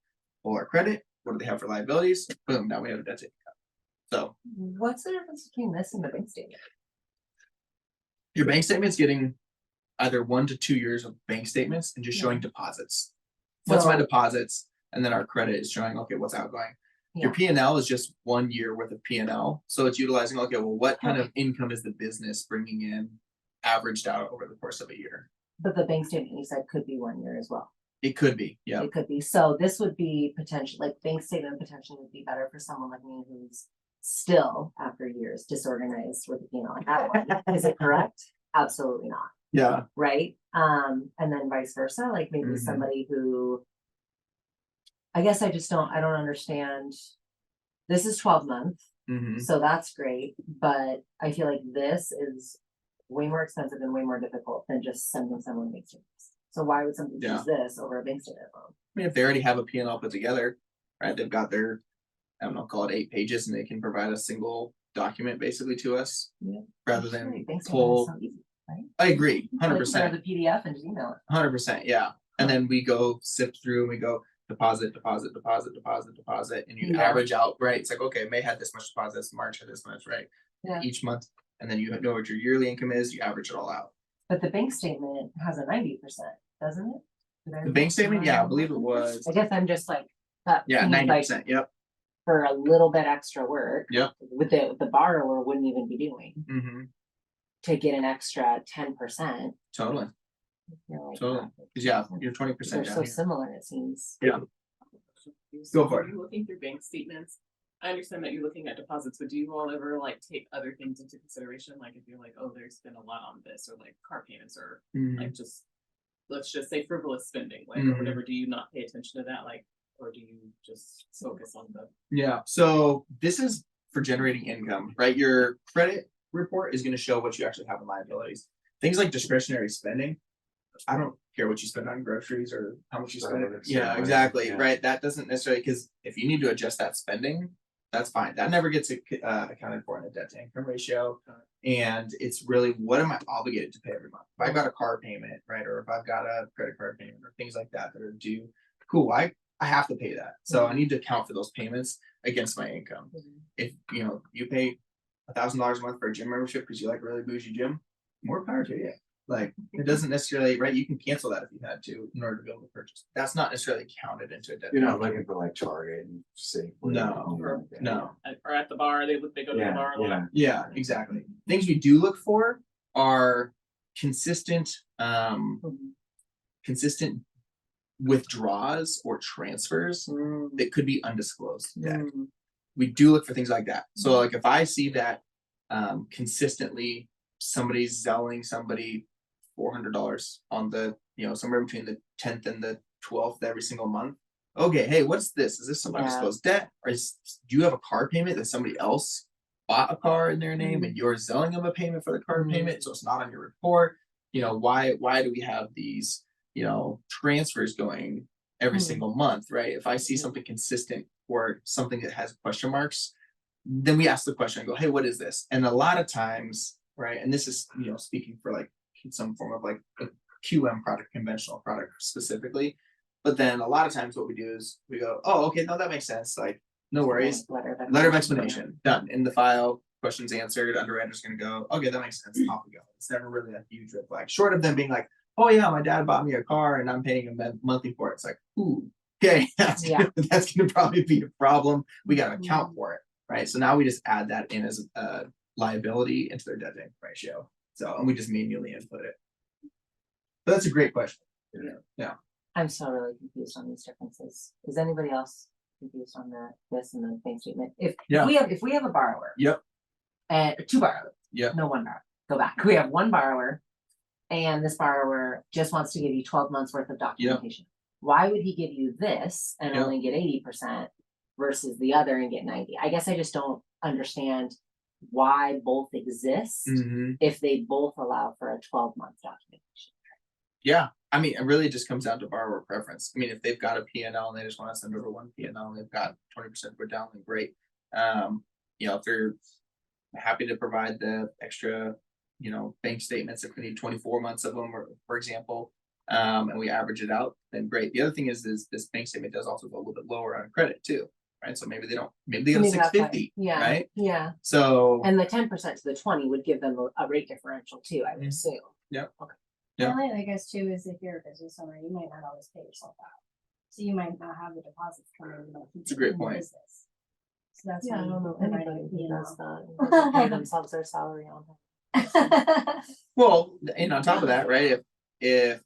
or credit? What do they have for liabilities? Boom, now we have a debt to income. So what's the difference between this and the bank statement? Your bank statement's getting either 1 to 2 years of bank statements and just showing deposits. What's my deposits? And then our credit is showing, okay, what's outgoing. Your P&L is just 1 year worth of P&L. So it's utilizing, okay, well, what kind of income is the business bringing in averaged out over the course of a year? But the bank statement you said could be 1 year as well. It could be, yeah. It could be. So this would be potential, like bank statement potentially would be better for someone like me who's still, after years, disorganized with the P&L. I have one. Is it correct? Absolutely not. Yeah. Right. And then vice versa, like maybe somebody who, I guess I don't understand. This is 12 months. So that's great. But I feel like this is way more expensive and way more difficult than just sending someone bank statements. So why would somebody choose this over a bank statement loan? I mean, if they already have a P&L put together, right? They've got their, I don't know, call it 8 pages, and they can provide a single document basically to us, rather than pull. Right? I agree, 100%. The PDF and just email it. 100%, yeah. And then we go sift through and we go deposit, and you average out, right? It's like, okay, May had this much deposits, March had this much, right? Yeah. Each month, and then you know what your yearly income is. You average it all out. But the bank statement has a 90%, doesn't it? The bank statement, yeah, I believe it was. I guess I'm just like, Yeah, 90%. Yep. for a little bit extra work. Yep. With the borrower wouldn't even be doing, Mm-hmm. to get an extra 10%. Totally. You're like, Totally. Cause yeah, you're 20% they're down so here. similar, it seems. Yeah. Go for it. Are you looking through bank statements? I understand that you're looking at deposits, but do you all ever like take other things into consideration? Like if you're like, oh, there's been a lot on this, or like car payments, or Mhm. like just, let's just say frivolous spending, like Mhm. or whatever, do you not pay attention to that? Like, or do you just focus on the? Yeah, so this is for generating income, right? Your credit report is gonna show what you actually have in liabilities. Things like discretionary spending, I don't care what you spend on groceries or how much you spend. Right, it's Yeah, whatever, exactly, yeah. right? That doesn't necessarily, because if you need to adjust that spending, that's fine. That never gets accounted for in a debt to income ratio. And it's really, what am I obligated to pay every month? If I've got a car payment, right, or if I've got a credit card payment or things like that that are due, cool, I have to pay that. So I need to account for those payments against my income. If you pay $1,000 a month for a gym membership because you like a really bougie gym, more power to you. Like, it doesn't necessarily, right? You can cancel that if you had to in order to be able to purchase. That's not necessarily counted into a debt. You're not looking for like Target and Safeway. No, you know, yeah. No. Or at the bar, they go to the Yeah, bar a lot. yeah. Yeah, exactly. Things we do look for are consistent, consistent withdrawals or transfers that could be undisclosed debt. We do look for things like that. So like if I see that consistently somebody's selling somebody $400 on the, somewhere between the 10th and the 12th every single month. Okay, hey, what's this? Is this some Yeah. undisclosed debt? Or do you have a car payment that somebody else bought a car in their name and you're selling them a payment for the car payment, so it's not on your report? Why do we have these, transfers going every single month, right? If I see something consistent or something that has question marks, then we ask the question and go, hey, what is this? And a lot of times, right, and this is, speaking for like some form of like a QM product, conventional product specifically. But then a lot of times what we do is we go, oh, okay, no, that makes sense. Like, no worries. Letter of explanation, done. In the file, questions answered, underwriter's gonna go, okay, that makes sense, off we go. It's never really a huge red flag, short of them being like, oh yeah, my dad bought me a car and I'm paying a monthly for it. It's like, ooh, okay, that's gonna probably be a problem. We gotta account for it, right? So now we just add that in as a liability into their debt to income ratio. So, and we just manually input it. But that's a great question. Yeah. I'm so really confused on these differences. Is anybody else confused on this and the bank statement? If we have a borrower. Yep. And two borrowers. Yep. No, one borrower. Go back. We have one borrower. And this borrower just wants to give you 12 months worth of documentation. Why would he give you this and only get 80% versus the other and get 90? I guess I just don't understand why both exist if they both allow for a 12-month documentation. Yeah, I mean, it really just comes down to borrower preference. I mean, if they've got a P&L and they just want to send over one P&L and they've got 20% put down, then great. If they're happy to provide the extra, bank statements, if we need 24 months of them, or for example, and we average it out, then great. The other thing is this bank statement does also go a little bit lower on credit too, right? So maybe they go to 650, right? Yeah. So and the 10% to the 20 would give them a rate differential too, I would assume. Yep. Okay. Yeah. The only thing I guess too is if you're a business owner, you might not always pay yourself out. So you might not have the deposits coming in. It's a great point. Business. So that's Yeah, I when don't know you provide anybody a who P&L. does that. They pay themselves their salary on that. well, and on top of that, right? If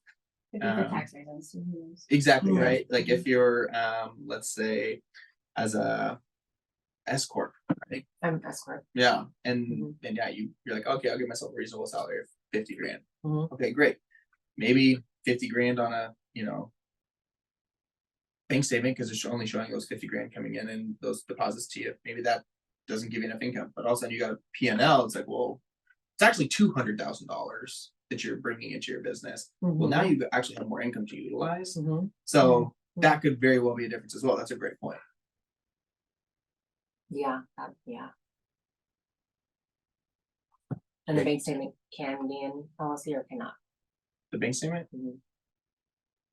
Could be for tax reasons. Who knows? exactly, Mhm. right? Like if you're let's say as a S corp, right? I'm escort. Yeah, and Mhm. then you're like, okay, I'll give myself a reasonable salary of 50 grand. Mhm. Okay, great. Maybe 50 grand on a bank statement because it's only showing those 50 grand coming in and those deposits to you. Maybe that doesn't give you enough income, but all of a sudden you got a P&L. It's like, well, it's actually $200,000 that you're bringing into your business. Well, now you actually have more income to utilize. So that could very well be a difference as well. That's a great point. Yeah. And the bank statement can be in policy or cannot. The bank statement?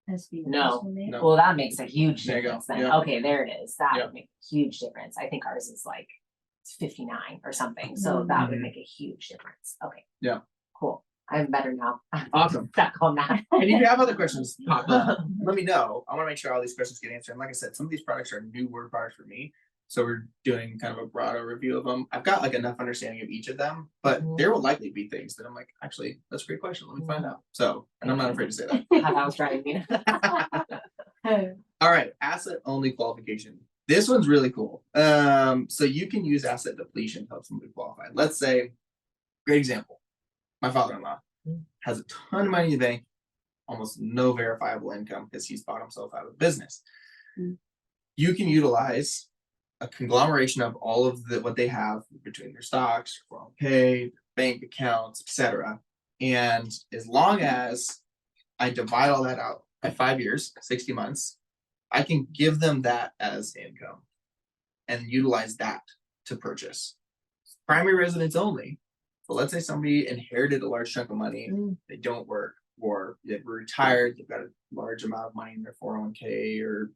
Has to be the No. first one made. No. Well, that makes a huge There you go. difference then. Yeah. Okay, there it is. That Yeah. would make a huge difference. I think ours is like 59 or something. So that would Mhm. make a huge difference. Okay. Yeah. Cool. I'm better now. I'm Awesome. stuck on that. And if you have other questions pop up, let me know. I want to make sure all these questions get answered. And like I said, some of these products are newer products for me. So we're doing kind of a broader review of them. I've got like enough understanding of each of them, but Mhm. there will likely be things that I'm like, actually, that's a great question. Let me find out. So, and I'm not afraid to say that. How I was driving. All right, asset only qualification. This one's really cool. So you can use asset depletion to help somebody qualify. Let's say, great example. My father-in-law Mm. has a ton of money in the bank, almost no verifiable income because he's bought himself out of business. Mm. You can utilize a conglomeration of all of what they have between their stocks, 401k, bank accounts, etc. And as long as I divide all that out by 5 years, 60 months, I can give them that as income and utilize that to purchase. Primary residence only. But let's say somebody inherited a large chunk of money, Mm. they don't work, or they've retired, they've got a large amount of money in their 401k, or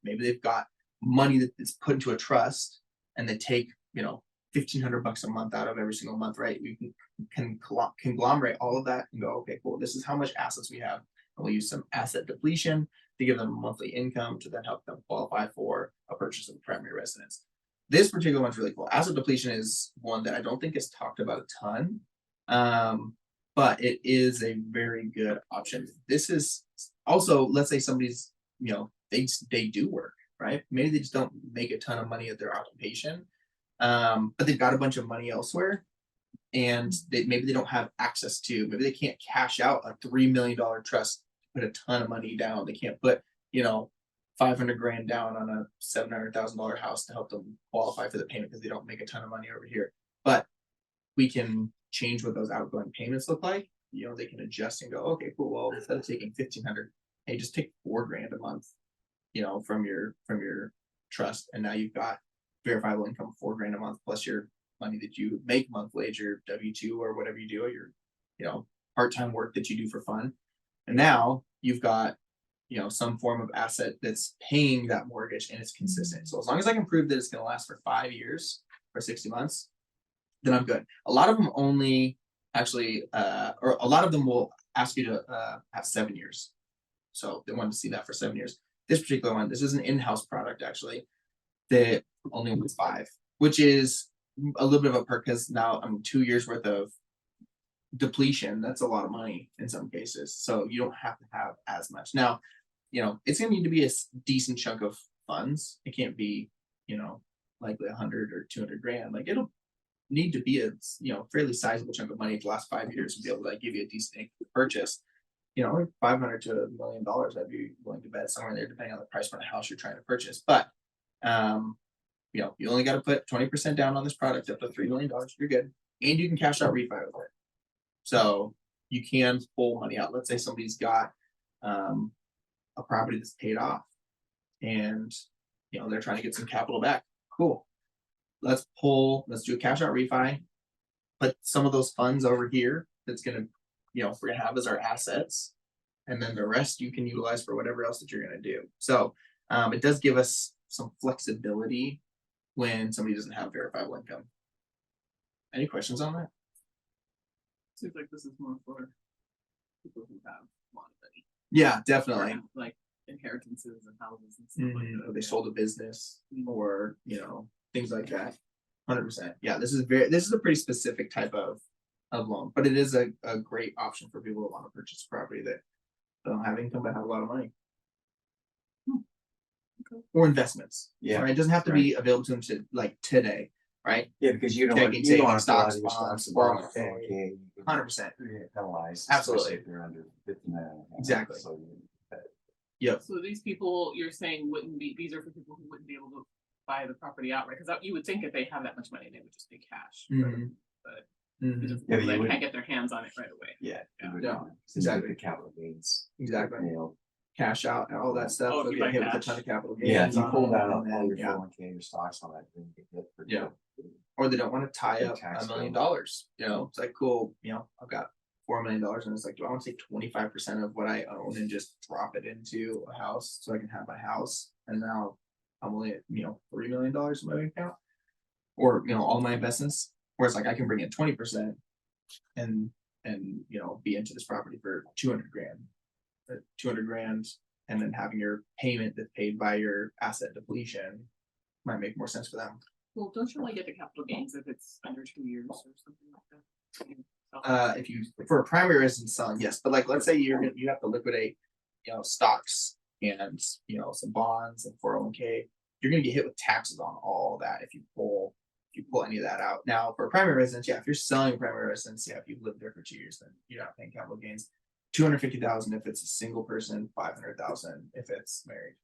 maybe they've got money that is put into a trust and they take, $1,500 a month out of every single month, right? You can conglomerate all of that and go, okay, cool, this is how much assets we have. And we'll use some asset depletion to give them monthly income to then help them qualify for a purchase of a primary residence. This particular one's really cool. Asset depletion is one that I don't think is talked about a ton, but it is a very good option. This is also, let's say somebody's, they do work, right? Maybe they just don't make a ton of money at their occupation, but they've got a bunch of money elsewhere, and maybe they don't have access to. Maybe they can't cash out a $3 million trust, put a ton of money down. They can't put 500 grand down on a $700,000 house to help them qualify for the payment because they don't make a ton of money over here. But we can change what those outgoing payments look like. They can adjust and go, okay, cool. Well, instead of taking 1,500, hey, just take 4 grand a month, from your trust, and now you've got verifiable income of 4 grand a month plus your money that you make monthly at your W-2 or whatever you do, or your part-time work that you do for fun. And now you've got some form of asset that's paying that mortgage and it's consistent. So as long as I can prove that it's going to last for 5 years or 60 months, then I'm good. A lot of them only actually, or a lot of them will ask you to have 7 years. So they want to see that for 7 years. This particular one, this is an in-house product actually, that only wants 5, which is a little bit of a perk because now I'm 2 years worth of depletion. That's a lot of money in some cases. So you don't have to have as much. Now, it's gonna need to be a decent chunk of funds. It can't be, likely 100 or 200 grand. Like it'll need to be a fairly sizable chunk of money to last 5 years to be able to give you a decent purchase. Like 500 to $1 million, I'd be willing to bet somewhere in there, depending on the price point of house you're trying to purchase. But you only got to put 20% down on this product up to $3 million. You're good, and you can cash out refi with it. So you can pull money out. Let's say somebody's got a property that's paid off, and they're trying to get some capital back. Cool. Let's do a cash out refi. Put some of those funds over here. That's gonna, we're gonna have as our assets, and then the rest you can utilize for whatever else that you're gonna do. So it does give us some flexibility when somebody doesn't have verifiable income. Any questions on that? Seems like this is more for people who have a lot of money. Yeah, Or definitely. have, like inheritances and houses and stuff like Or that. they sold a business, Mhm. or things like that. 100%. Yeah, this is a pretty specific type of loan, but it is a great option for people who want to purchase property that don't have income but have a lot of money. Or investments. Yeah, Right. It doesn't have to be available to them today, right? Yeah, because you don't Checking, want, you don't want to savings, put out stocks, your stocks bonds, and bonds. 401k, 100%. You get penalized. Absolutely. especially If you're under 59. Exactly. So Yep. So these people you're saying these are for people who wouldn't be able to buy the property outright, because you would think if they have that much money, they would just pay cash. Mhm. But Mhm. these are for Yeah, but people you that wouldn't- can't get their hands on it right away. yeah. Yeah. Yeah, Exactly. exactly. The capital gains. Exactly. You know, Cash out and all that stuff. Oh, if They'll you get buy hit with a cash. ton of capital gains. yeah, if you on pull them, down and all then, your yeah. 401k, your stocks on that, then you get hit pretty Yeah. good. Or they don't want to tie Big up tax $1 million. bill. It's like, cool, I've got $4 million, and it's like, do I want to take 25% of what I own and just drop it into a house so I can have my house? And now I'm only at $3 million in my bank account, or all my investments. Whereas like I can bring in 20% and be into this property for 200 grand, 200 grand, and then having your payment that's paid by your asset depletion might make more sense for them. Well, don't you only get the capital gains if it's under 2 years or something like that? If you, for a primary residence selling, yes, but like, let's say you have to liquidate, stocks and, some bonds and 401k, you're gonna get hit with taxes on all that if you pull any of that out. Now, for a primary residence, yeah, if you're selling a primary residence, yeah, if you've lived there for 2 years, then you're not paying capital gains. 250,000 if it's a single person, 500,000 if it's married.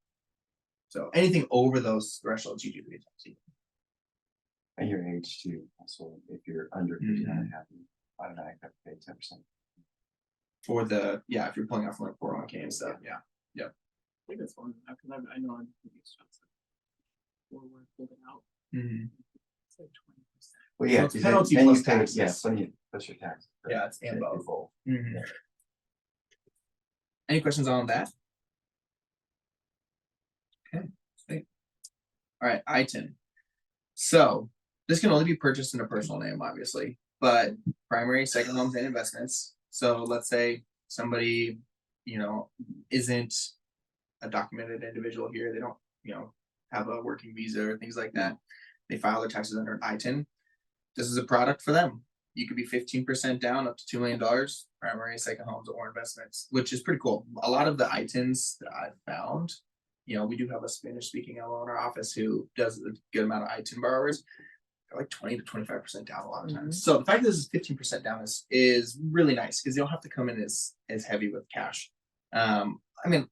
So anything over those thresholds, you do pay tax. And your age too, also, if you're under 59 and a half, you automatically have to pay 10%. For if you're pulling off like 401k and stuff, yeah. I think it's one, because I know I'm pretty expensive. Or we're holding out, it's like 20%. Well, So yeah, it's 'cause penalty then you plus pay, taxes. yeah, plus your tax. Yeah, it's and Yeah, both. Any questions on that? Okay, sweet. All right, ITIN. So this can only be purchased in a personal name, obviously, but primary, second homes and investments. So let's say somebody, isn't a documented individual here. They don't, have a working visa or things like that. They file their taxes under an ITIN. This is a product for them. You could be 15% down up to $2 million, primary, second homes or investments, which is pretty cool. A lot of the ITINs that I've found, we do have a Spanish speaking LO in our office who does a good amount of ITIN borrowers. They're like 20 to 25% down a lot of times. So the fact that this is 15% down is really nice because they don't have to come in as heavy with cash. I mean,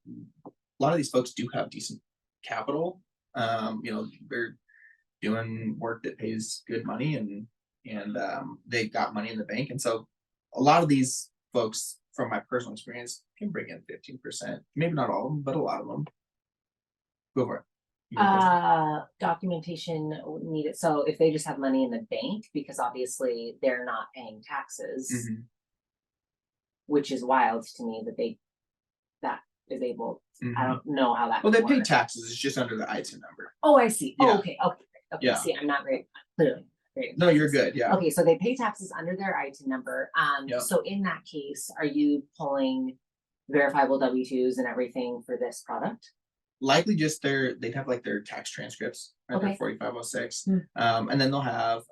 a lot of these folks do have decent capital. They're doing work that pays good money and they got money in the bank. And so a lot of these folks, from my personal experience, can bring in 15%. Maybe not all of them, but a lot of them. Go for it. You got a question? Documentation needed, so if they just have money in the bank, because obviously they're not paying taxes, Mhm. which is wild to me that is able, I don't know how that. Well, would they pay work. taxes. It's just under the ITIN number. Oh, I see. Yeah. Oh, okay, Yeah. see, I'm not very, clearly. Very No, you're good. Yeah. Okay, so they pay taxes under their ITIN number. Yeah. So in that case, are you pulling verifiable W-2s and everything for this product? Likely just they'd have like their tax transcripts, right? Their Okay. 4506. Hmm. And then they'll have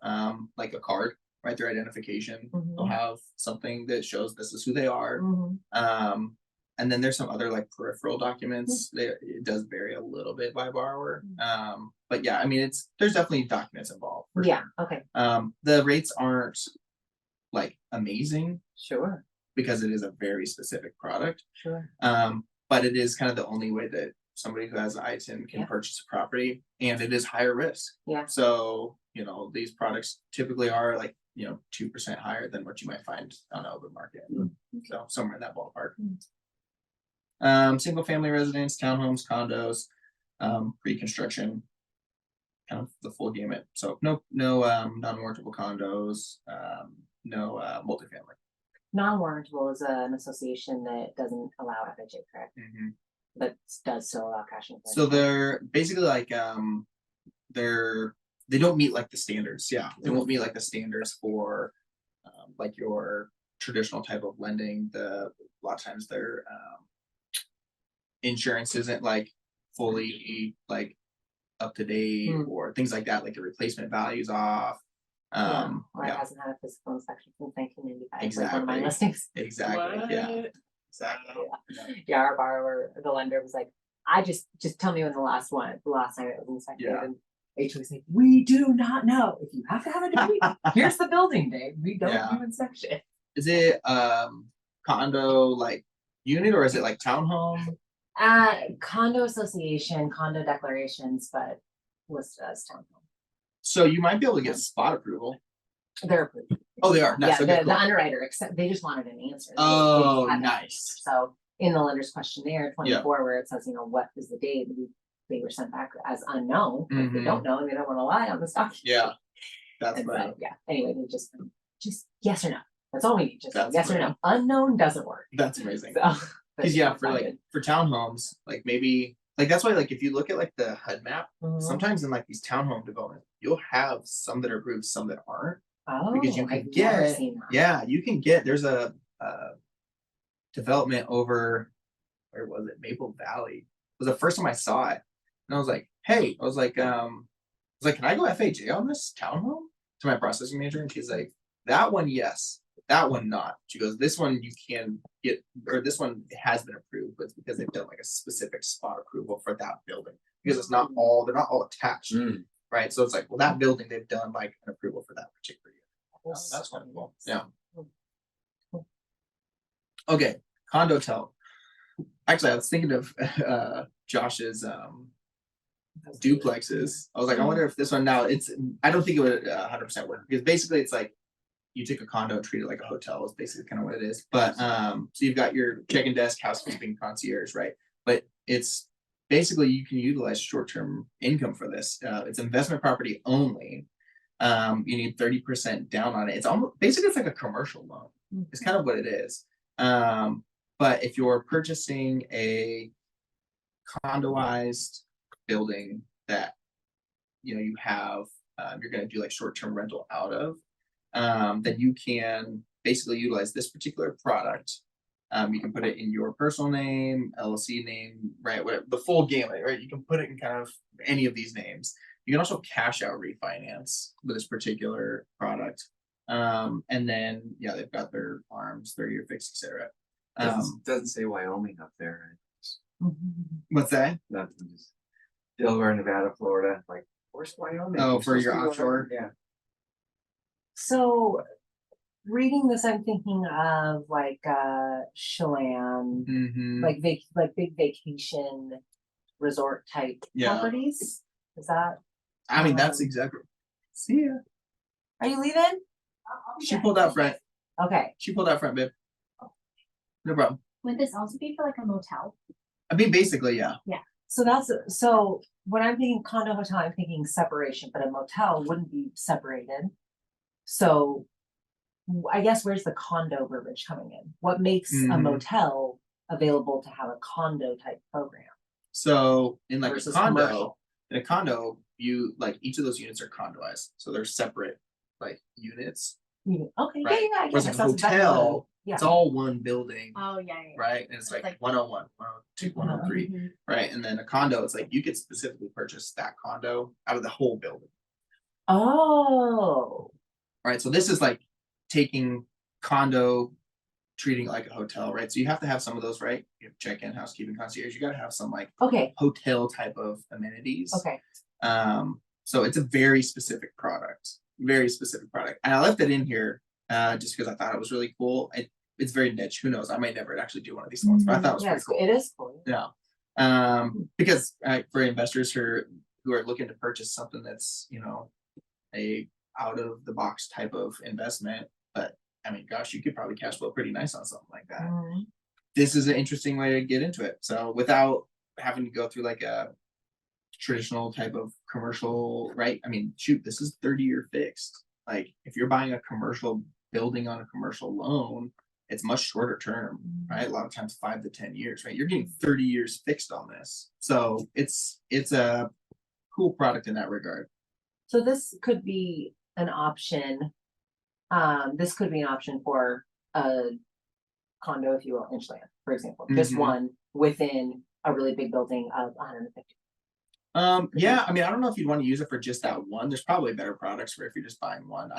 like a card, right? Their identification. They'll Mhm. have something that shows this is who they are. Mhm. And then there's some other like peripheral documents. It does vary a little bit by borrower. But yeah, I mean there's definitely documents involved. For Yeah, sure. okay, The rates aren't like amazing sure, because it is a very specific product. sure. But it is kind of the only way that somebody who has ITIN can Yeah. purchase a property, and it is higher risk. Yeah. So, these products typically are like, 2% higher than what you might find on the open market. So somewhere in that ballpark. Single family residence, townhomes, condos, pre-construction, kind of the full gamut. So no non-warrantable condos, no multifamily. Non-warrantable is an association that doesn't allow FHA, correct? But does still allow cash in. So they're basically like they don't meet like the standards. Yeah, they won't meet like the standards for like your traditional type of lending. A lot of times their insurance isn't like fully like up to date or things like that. Like the replacement value's off. Or it hasn't had a physical inspection since 1995. Like one of my Exactly. listings. Exactly. Yeah. What? Exactly. Yeah, our borrower, the lender was like, I just tell me when the last time it was inspected. Yeah. And HOA was like, we do not know. If you have to have a date, here's the building date. We don't Yeah. do inspection. Is it condo like unit or is it like townhome? Condo association, condo declarations, but listed as townhome. So you might be able to get spot approval. They're approved. Oh, they are. Nice. Yeah, Okay, the cool. underwriter, except they just wanted an answer. They Oh, just had no nice. answer. So in the lender's questionnaire, 24, where it says, what is the date, they were sent back as unknown. Like, they don't know and they don't want to lie on this document. Yeah. That's And funny. so, yeah, anyway, they just yes or no. That's all we need, just That's yes or no. Unknown doesn't work. That's amazing. So. Because yeah, for townhomes, like maybe like that's why like if you look at like the HUD map, Mhm. sometimes in like these townhome developments, you'll have some that are approved, some that aren't. Because you Oh, can I've never get seen that. yeah, you can get there's a development over where was it? Maple Valley. It was the first time I saw it. And I was like, hey, like, can I go FHA on this townhome? To my processing manager, and she's like, that one, yes, that one not. She goes, this one you can get, or this one has been approved, but it's because they've done like a specific spot approval for that building. Because it's not all, they're not all attached, Mm. right? So it's like, well, that building, they've done like an approval for that particular unit. That's kind of cool, yeah. Okay, condo tell. Actually, I was thinking of Josh's duplexes. I was like, I wonder if this one now I don't think it would 100% work because basically it's like you take a condo and treat it like a hotel is basically kind of what it is. But so you've got your check-in desk, housekeeping, concierge, right? But it's basically you can utilize short-term income for this. It's investment property only. You need 30% down on it. It's almost basically it's like a commercial loan. It's kind of what it is. But if you're purchasing a condoized building that you have you're going to do like short-term rental out of, then you can basically utilize this particular product. You can put it in your personal name, LLC name, right? Whatever, the full gamut, right? You can put it in kind of any of these names. You can also cash out refinance with this particular product. And then they've got their arms, 30-year fixed, etc. Doesn't say Wyoming up there. What's that? Nothing. Just Delaware, Nevada, Florida. Like, where's Wyoming? Oh, You're for supposed your to be offshore? Yeah. So reading this, I'm thinking of like Chelan, Mm-hmm. like big vacation resort type Yeah. properties. Is that? I mean, that's exactly. See ya. Are you leaving? She pulled out front. Okay. She pulled out front, babe. No problem. Would this also be for like a motel? I mean, basically, yeah. So when I'm thinking condo hotel, I'm thinking separation, but a motel wouldn't be separated. So I guess where's the condo verbiage coming in? What makes a Mhm. motel available to have a condo type program? So in like Versus a condo, commercial. in a condo, you like each of those units are condoized, so they're separate like units. Okay, Right. yeah, I Whereas guess like a that's exactly what hotel, yeah. it's all one building, Oh, yeah. right? And it's It's like like- 101, 102, 103, Mhm. right? And then a condo, it's like you could specifically purchase that condo out of the whole building. Oh, Right. So this is like taking condo, treating it like a hotel, right? So you have to have some of those, right? You have check-in, housekeeping, concierge. You got to have some like okay, hotel type of amenities. okay. So it's a very specific product, and I left it in here just because I thought it was really cool. It's very niche. Who knows? I might never actually do one of these ones, but I thought it was Yes, pretty cool. it is cool. Yeah. Because for investors who are looking to purchase something that's a out of the box type of investment, but I mean, gosh, you could probably cash flow pretty nice on something like that. Mhm. This is an interesting way to get into it. So without having to go through like a traditional type of commercial, right? I mean, shoot, this is 30-year fixed. Like if you're buying a commercial building on a commercial loan, it's much shorter term, right? A lot of times 5 to 10 years, right? You're getting 30 years fixed on this. So it's a cool product in that regard. So this could be an option. This could be an option for a condo, if you will, inchland, for example, just Mhm. one within a really big building of 150. Yeah, I mean, I don't know if you'd want to use it for just that one. There's probably better products for if you're just buying one.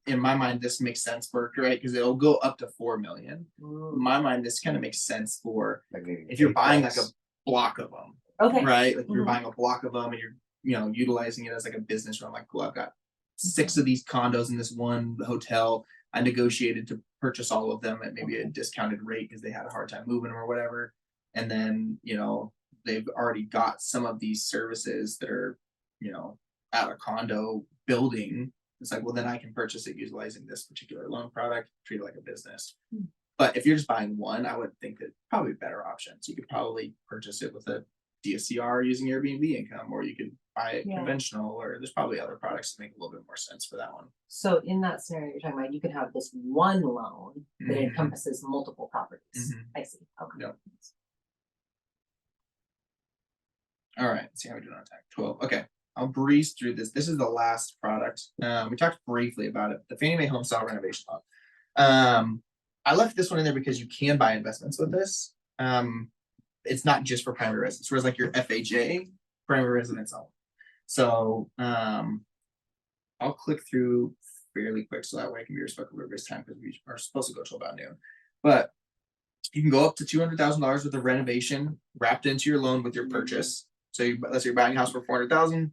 In my mind, this makes sense for right because it'll go up to 4 million. In my mind, this kind of makes sense for Like maybe if you're buying like a Apex. block of them, Okay. right? Like you're Mhm. buying a block of them and you're utilizing it as like a business. Where I'm like, cool, I've got 6 of these condos in this one hotel. I negotiated to purchase all of them at maybe a discounted rate because they had a hard time moving them or whatever. And then they've already got some of these services that are at a condo building. It's like, well, then I can purchase it utilizing this particular loan product, treat it like a business. But if you're just buying one, I would think that probably better options. You could probably purchase it with a DSCR using Airbnb income, or you could buy it Yeah. conventional, or there's probably other products that make a little bit more sense for that one. So in that scenario you're talking about, you could have this one loan that Mhm. encompasses multiple properties. Mhm. I see. Okay. Yep. All right, let's see how we do on attack. 12. Okay, I'll breeze through this. This is the last product. We talked briefly about it. The Fannie Mae Home Style Renovation Loan. I left this one in there because you can buy investments with this. It's not just for primary residence, whereas like your FHA, primary residence only. So, I'll click through fairly quick so that way I can be respectful of everybody's time because we are supposed to go till about noon. But you can go up to $200,000 worth of renovation wrapped into your loan with your purchase. So let's say you're buying a house for 400,000,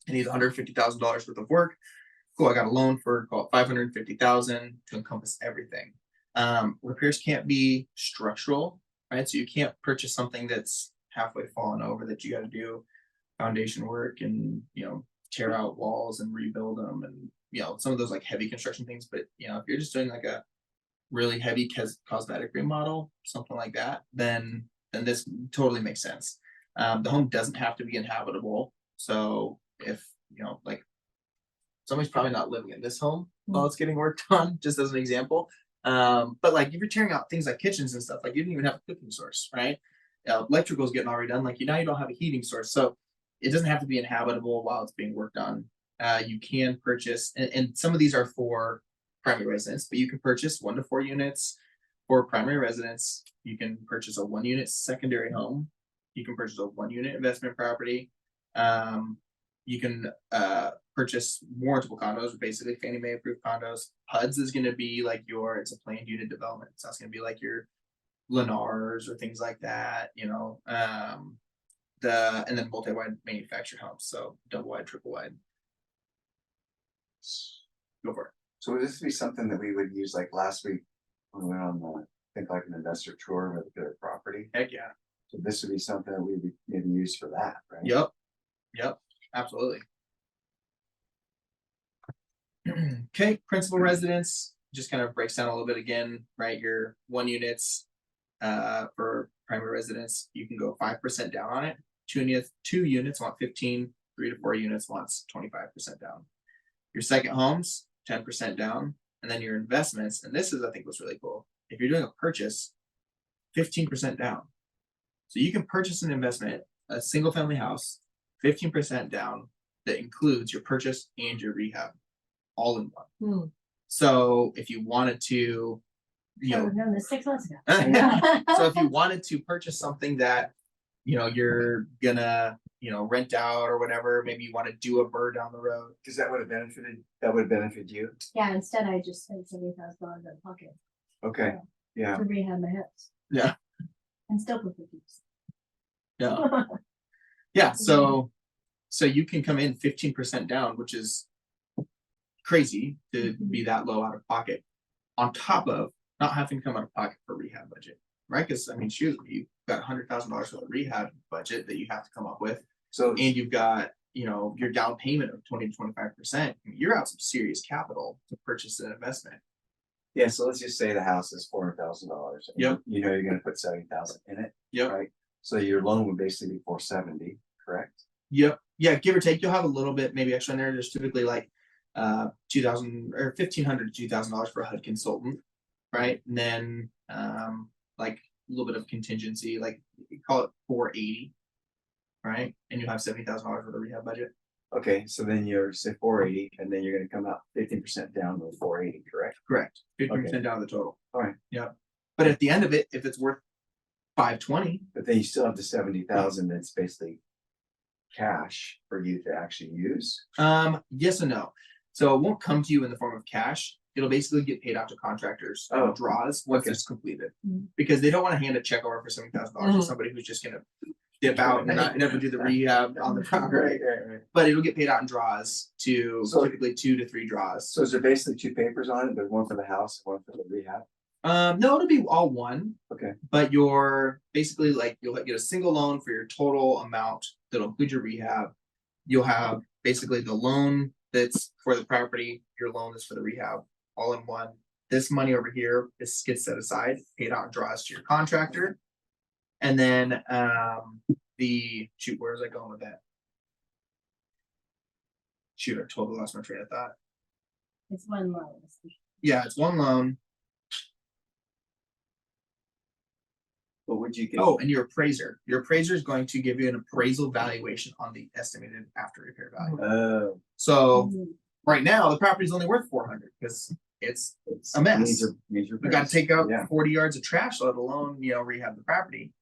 it needs $150,000 worth of work. Cool, I got a loan for call it 550,000 to encompass everything. Repairs can't be structural, right? So you can't purchase something that's halfway fallen over that you got to do foundation work and tear out walls and rebuild them and some of those like heavy construction things. But if you're just doing like a really heavy cosmetic remodel, something like that, then this totally makes sense. The home doesn't have to be inhabitable. So if like somebody's probably not living in this home while it's getting worked on, just as an example. But like if you're tearing out things like kitchens and stuff, like you didn't even have a cooking source, right? Electrical's getting already done, like now you don't have a heating source. So it doesn't have to be inhabitable while it's being worked on. You can purchase, and some of these are for primary residence, but you can purchase 1 to 4 units for primary residence. You can purchase a 1-unit secondary home. You can purchase a 1-unit investment property. You can purchase warrantable condos, basically Fannie Mae approved condos. HUDs is going to be like it's a planned unit development. So that's going to be like your Lennars or things like that, and then multi-wide manufactured homes. So double wide, triple wide. Go for it. So would this be something that we would use like last week when we went on the think like an investor tour with their property? Heck yeah. So this would be something that we would maybe use for that, right? Yep. Absolutely. Okay, principal residence just kind of breaks down a little bit again, right? Your 1 units for primary residence, you can go 5% down on it. 2 units want 15, 3 to 4 units wants 25% down. Your second homes, 10% down, and then your investments, and this is I think what's really cool. If you're doing a purchase, 15% down. So you can purchase an investment, a single family house, 15% down that includes your purchase and your rehab all in one. So if you wanted to, I would have known this 6 months ago. so if you wanted to purchase something that you're gonna rent out or whatever, maybe you want to do a burr down the road. Because that would have benefited you. Yeah, instead I just spent $70,000 out of pocket Okay, yeah. to rehab my house. Yeah. And still put 50%. Yeah. Yeah. So you can come in 15% down, which is crazy to be that low out of pocket, on top of not having to come out of pocket for rehab budget, right? Because I mean, shoot, you've got $100,000 worth of rehab budget that you have to come up with, So and you've got your down payment of 20 to 25%. You're out some serious capital to purchase an investment. yeah, so let's just say the house is $400,000. Yep. You're gonna put 70,000 in it. Yep. Right. So your loan would basically be 470, correct? Yep. Yeah, give or take, you'll have a little bit maybe extra in there. There's typically like $2,000 or $1,500 to $2,000 for a HUD consultant, right? And then like a little bit of contingency, like you call it 480, right? And you'll have $70,000 worth of rehab budget. Okay, so then you're say 480, and then you're gonna come out 15% down with 480, correct? Correct. 15% down the total. All right. Yep. But at the end of it, if it's worth 520, But then you still have the 70,000 that's basically cash for you to actually use. yes and no. So it won't come to you in the form of cash. It'll basically get paid out to contractors Oh, draws once okay. it's completed, Mhm. because they don't want to hand a check over for $70,000 to somebody who's just gonna dip out and not never do the rehab on the property. Right. But it'll get paid out in draws to So- typically 2 to 3 draws. So is there basically 2 papers on it? There's one for the house, one for the rehab? No, it'll be all one. Okay. But you're basically like you'll get a single loan for your total amount that'll include your rehab. You'll have basically the loan that's for the property, your loan is for the rehab, all in one. This money over here gets set aside, paid out in draws to your contractor. And then where was I going with that? Shoot, I totally lost my train of thought. It's one loan. Yeah, it's one loan. But would you get? Oh, and your appraiser. Your appraiser is going to give you an appraisal valuation on the estimated after repair value. So Mhm. right now, the property's only worth 400 because it's a mess. Needs we got to take out Yeah. 40 yards of trash, let alone rehab the property.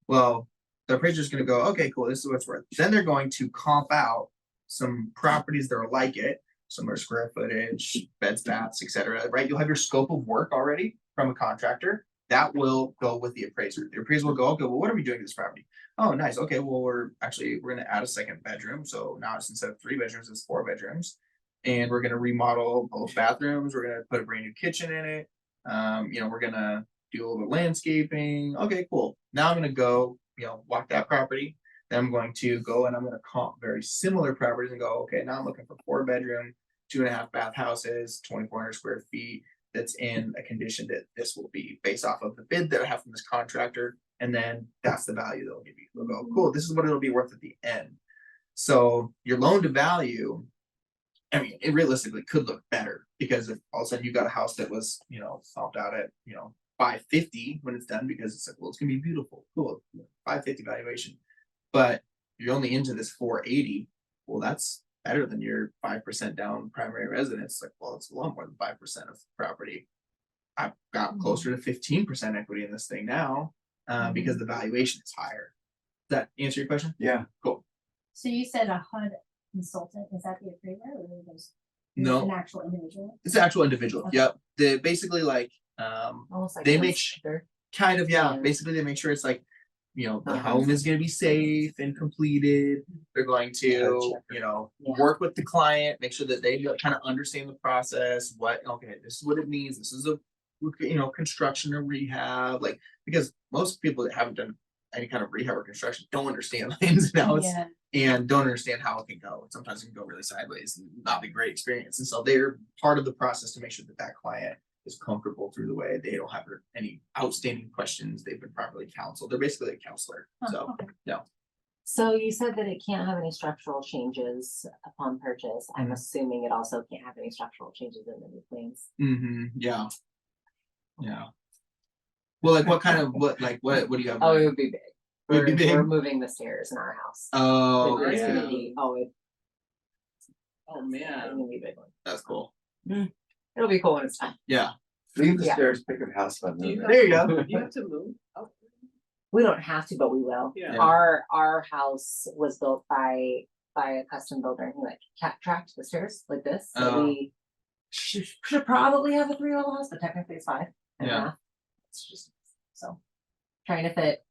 Well, the appraiser's going to go, okay, cool, this is what it's worth. Then they're going to comp out some properties that are like it, similar square footage, beds, baths, etc. Right? You'll have your scope of work already from a contractor. That will go with the appraiser. The appraiser will go, okay, well, what are we doing to this property? Oh, nice. Okay, well, we're gonna add a second bedroom. So now it's instead of 3 bedrooms, it's 4 bedrooms. And we're gonna remodel both bathrooms. We're gonna put a brand new kitchen in it. We're gonna do a little landscaping. Okay, cool. Now I'm gonna go, walk that property. Then I'm going to go and I'm gonna comp very similar properties and go, okay, now I'm looking for 4 bedroom, 2.5 bath houses, 2,400 square feet. That's in a condition that this will be based off of the bid that I have from this contractor. And then that's the value they'll give you. They'll go, cool, this is what it'll be worth at the end. So your loan to value, I mean, it realistically could look better because if all of a sudden you got a house that was, stopped out at, 550 when it's done, because it's like, well, it's gonna be beautiful, cool, 550 valuation. But you're only into this 480. Well, that's better than your 5% down primary residence. Like, well, it's a lot more than 5% of the property. I've got closer to 15% equity in this thing now, because the valuation is higher. Does that answer your question? Yeah. Cool. So you said a HUD consultant, is that the appraiser or there's No, an actual individual? it's an actual individual. Okay. Yep. They basically Almost like. They a make sticker. kind of, yeah, Yeah. basically they make sure it's like, the Uh-huh. home is gonna be safe and completed. They're going to, Yeah. work with the client, make sure that they kind of understand the process, okay, this is what it means, this is a, construction or rehab, like, because most people that haven't done any kind of rehab or construction don't understand the ins and outs Yeah. and don't understand how it can go. Sometimes it can go really sideways and not be a great experience. And so they're part of the process to make sure that that client is comfortable through the way. They don't have any outstanding questions. They've been properly counseled. They're basically a counselor. Huh, So okay. So you said that it can't have any structural changes upon purchase. I'm assuming it also can't have any structural changes in the new plans. yeah. Yeah. Well, like what do you have? Oh, it would be big. It would be We're big? moving the stairs in our house. Oh, It's yeah. gonna be, Oh, it's man. gonna be a big one. That's cool. It'll be cool when it's done. Yeah. Leave the Yeah. stairs, pick up house by Do you moving. There you go. You have to move. Oh, We don't have to, but we will. yeah. Our house was built by a custom builder, and he like tracked the stairs like this. So Oh. we should probably have a 3-level house, but technically it's 5 and a Yeah. half. It's just so trying to fit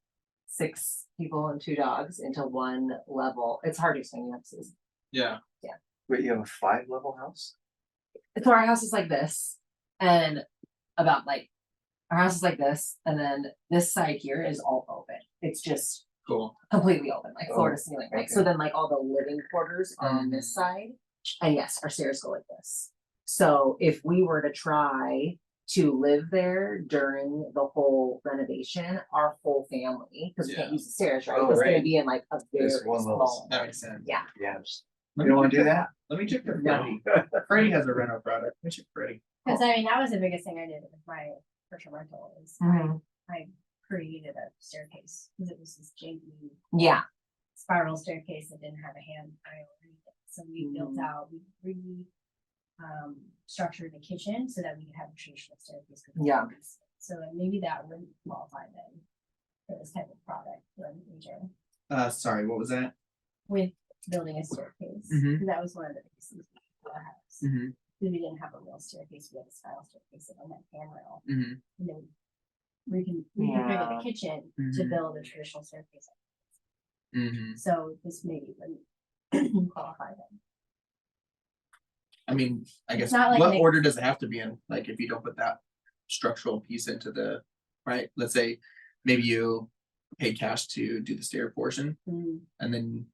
6 people and 2 dogs into 1 level. It's hard to explain. You have to see. Yeah. Wait, you have a 5-level house? So our house is like this, and about like our house is like this, and then this side here is all open. It's just Cool. completely open, like floor to Oh, ceiling, right? okay. So then like all the living quarters are on this side. And yes, our stairs go like this. So if we were to try to live there during the whole renovation, our whole family, because we can't Yeah. use the stairs, right? Oh, It's gonna right. be in like a very Just one little small. That makes sense. Yeah. Yeah. Let You don't me wanna check do the- that? Let me check the No. Freddie. Freddie has a rental product. Let me check Freddie. Cause I mean, that was the biggest thing I did with my first rental is Mhm. I created a staircase, cause it was this janky Yeah. spiral staircase that didn't have a hand aisle or anything. So we built Mhm. out, we structured the kitchen so that we could have a traditional staircase. Yeah. So then maybe that would qualify then for this type of product for an agent Sorry, what was that? with building a staircase. Mhm. 'Cause that was one of the reasons we built our house. Mm-hmm. Because we didn't have a real staircase, we had a spiral staircase on that handrail. Mm-hmm. And then we can reconfigure Yeah. the kitchen to Mhm. build a traditional staircase. Mm-hmm. So this maybe wouldn't qualify then. I mean, I guess, not like what an- order does it have to be in? Like, if you don't put that structural piece into the, right? Let's say maybe you pay cash to do the stair portion, and then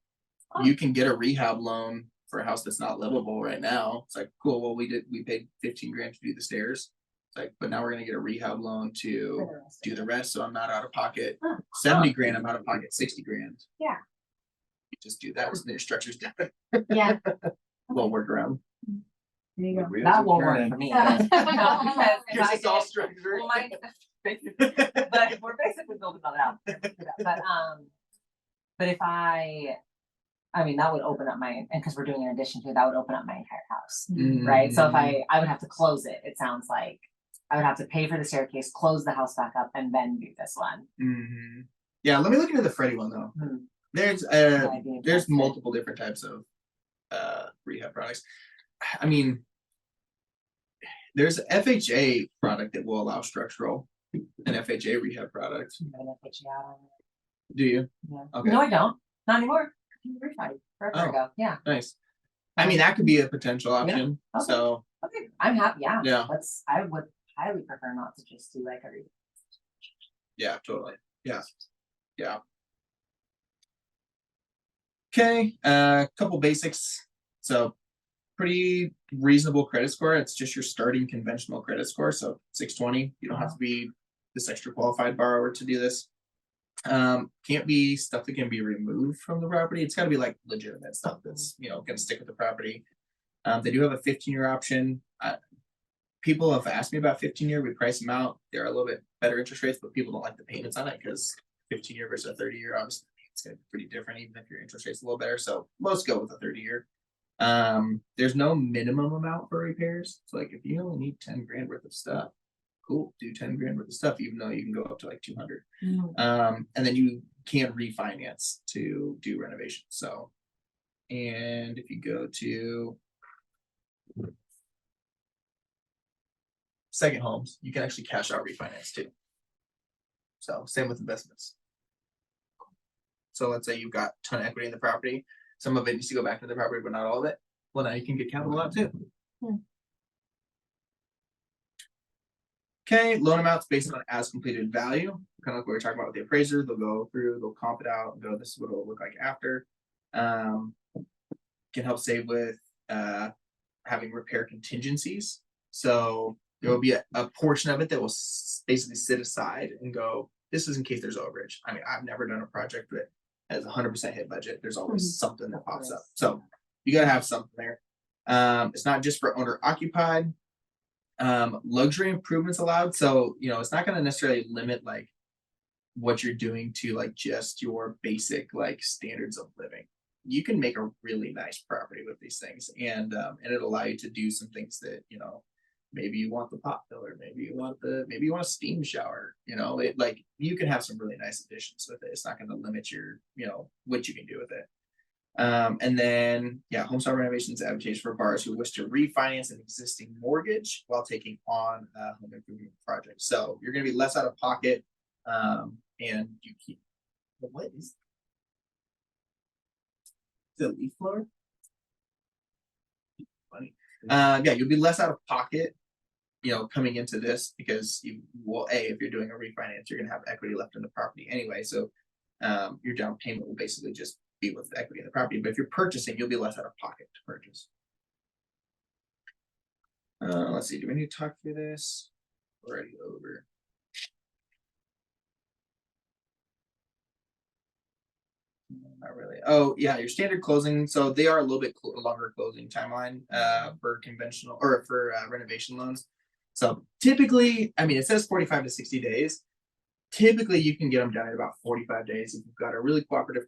you can get a rehab loan for a house that's not livable right now. It's like, cool, well, we paid 15 grand to do the stairs. It's like, but now we're gonna get a rehab loan for to the rest of do it. the rest, so I'm not out of pocket Huh. 70 grand, I'm out of pocket 60 grand. Yeah. You just do that, so then your structure's different. Yeah, We'll work around. there you go. Wheels That are won't work turning. for me. Yeah. No, because if Yours I is all get- structured. well, mine- but we're basically building on that. But if I mean, that would open up my, and because we're doing an addition to it, that would open up my entire house, right? So if I would have to close it, it sounds like I would have to pay for the staircase, close the house back up, and then do this one. Mhm. Yeah, let me look into the Freddie one though. Hmm. There's I'd be there's interested. multiple different types of rehab products. I mean, there's a FHA product that will allow structural, an FHA rehab product. I'm gonna put you out on it. Do you? Yeah. Okay. No, I don't. Not anymore. Refi forever Oh. ago. Yeah. Nice. I mean, that could be a potential option. Okay. So Okay. I'm happy. Yeah. Yeah. I would highly prefer not to just do like a yeah, totally. Yeah. Yeah. Okay, couple basics. So pretty reasonable credit score. It's just your starting conventional credit score. So 620. You don't have to be this extra qualified borrower to do this. Can't be stuff that can be removed from the property. It's got to be like legitimate stuff that's going to stick with the property. They do have a 15-year option. People have asked me about 15-year. We price them out. They're a little bit better interest rates, but people don't like the payments on it because 15-year versus a 30-year, obviously, it's going to be pretty different, even if your interest rate's a little better. So most go with a 30-year. There's no minimum amount for repairs. So like if you only need 10 grand worth of stuff, cool, do 10 grand worth of stuff, even though you can go up to like 200. And then you can refinance to do renovation. So, and if you go to second homes, you can actually cash out refinance too. So same with investments. So let's say you've got a ton of equity in the property. Some of it needs to go back to the property, but not all of it. Well, now you can get capital out too. Okay, loan amounts based on as completed value. Kind of like what we were talking about with the appraiser. They'll go through, they'll comp it out and go, this is what it'll look like after. Can help save with having repair contingencies. So there will be a portion of it that will basically sit aside and go, this is in case there's overage. I mean, I've never done a project that has 100% hit budget. There's always something that pops up. So you got to have something there. It's not just for owner occupied. Luxury improvements allowed. So, it's not going to necessarily limit like what you're doing to like just your basic like standards of living. You can make a really nice property with these things, and it'll allow you to do some things that maybe you want the pot filler, maybe you want a steam shower. Like you can have some really nice additions with it. It's not going to limit your what you can do with it. And then homestyle renovation is advantageous for borrowers who wish to refinance an existing mortgage while taking on a home improvement project. So you're going to be less out of pocket, and you keep. What is the leaf blower? Funny. You'll be less out of pocket, coming into this because if you're doing a refinance, you're going to have equity left in the property anyway. So your down payment will basically just be with the equity in the property. But if you're purchasing, you'll be less out of pocket to purchase. Let's see. Do we need to talk through this? Already over. Not really. Oh yeah, your standard closing. So they are a little bit longer closing timeline for conventional or for renovation loans. So typically, I mean, it says 45 to 60 days. Typically, you can get them done in about 45 days if you've got a really cooperative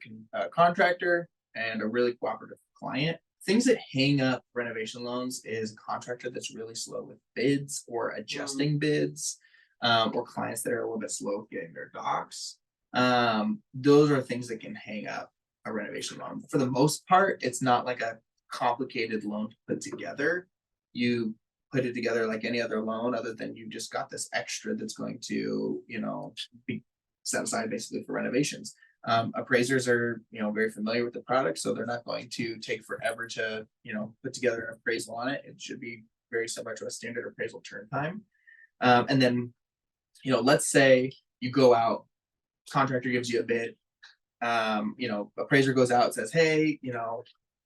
contractor and a really cooperative client. Things that hang up renovation loans is a contractor that's really slow with bids or adjusting bids, or clients that are a little bit slow with getting their docs. Those are things that can hang up a renovation loan. For the most part, it's not like a complicated loan to put together. You put it together like any other loan, other than you just got this extra that's going to, be set aside basically for renovations. Appraisers are, very familiar with the product, so they're not going to take forever to, put together an appraisal on it. It should be very similar to a standard appraisal turn time. And then, let's say you go out, contractor gives you a bid, appraiser goes out and says, hey,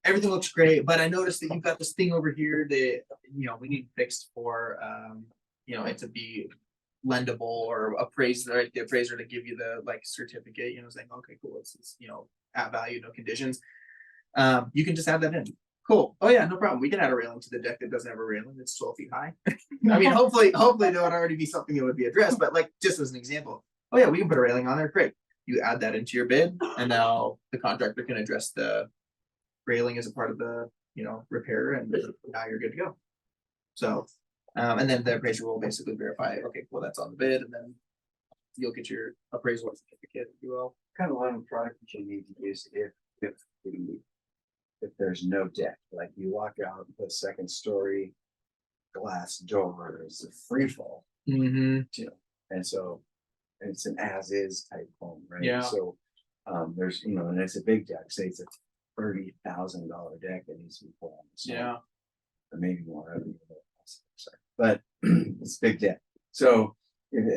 everything looks great, but I noticed that you've got this thing over here that, we need fixed for, it to be lendable or appraised, right? The appraiser to give you the like certificate, saying, okay, cool, it's at value, no conditions. You can just add that in. Cool. Oh yeah, no problem. We can add a railing to the deck that doesn't have a railing. It's 12 feet high. I mean, hopefully there would already be something that would be addressed, but like just as an example, oh yeah, we can put a railing on there. Great. You add that into your bid, and now the contractor can address the railing as a part of the repair, and now you're good to go. So, and then the appraiser will basically verify, okay, well that's on the bid, and then you'll get your appraisal certificate, if you will. Kind of line of product that you need to use if the if there's no deck, like you walk out, the second story glass door is a free fall, Mm-hmm. and so it's an as-is type home, right? Yeah. So, there's, and it's a big deck, say it's a $30,000 deck that needs to be put on. the side, Yeah. or maybe more, I don't even know. Sorry, but it's a big deck. So,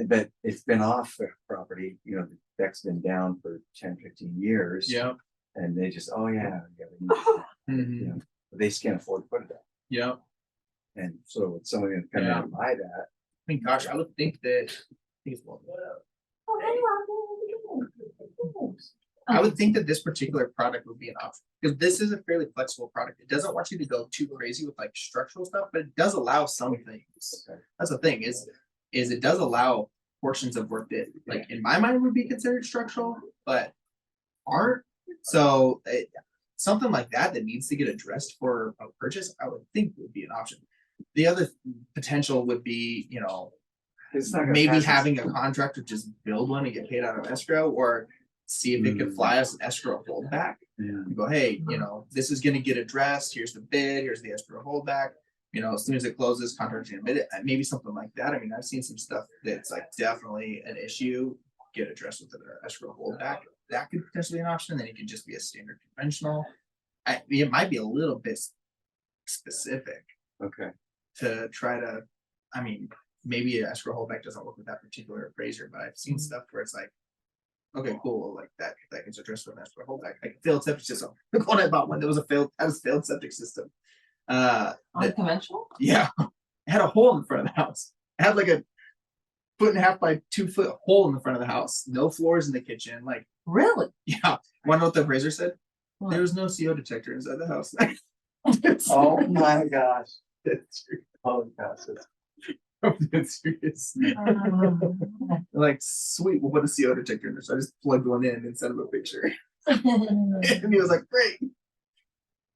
but it's been off the property, the deck's been down for 10, 15 years. Yeah. And they just, oh yeah, we need it. Mm-hmm. But they just can't afford to put it there. Yeah. And so it's someone gonna come in and buy that. I mean, gosh, I would think that. I would think that this particular product would be an option because this is a fairly flexible product. It doesn't want you to go too crazy with like structural stuff, but it does allow some things. Okay. That's the thing is it does allow portions of work that like in my mind would be considered structural, but aren't. So something like that needs to get addressed for a purchase, I would think would be an option. The other potential would be, It's not gonna maybe pass having a contractor just build one and get paid out of escrow, or see if it could fly us an escrow holdback. Yeah. And go, hey, this is gonna get addressed, here's the bid, here's the escrow holdback. As soon as it closes, contractor can bid it, maybe something like that. I mean, I've seen some stuff that's like definitely an issue, get addressed with an escrow holdback. That could potentially be an option, then it could just be a standard conventional. It might be a little bit specific Okay. to try to, I mean, maybe an escrow holdback doesn't work with that particular appraiser, but I've seen stuff where it's like, okay, cool, like that gets addressed with an escrow holdback. Like failed septic system. The one I bought one that was a failed septic system. Unconventional? Yeah, it had a hole in the front of the house. It had like a 1.5 by 2 foot hole in the front of the house. No floors in the kitchen. Like, Really? yeah. Wanna know what the appraiser said? What? There was no CO detector inside the house. Oh my gosh. It's Oh gosh. it's serious. Um, Like, sweet, we'll put a CO detector in there. So I just plugged one in and sent him a picture. And he was like, great.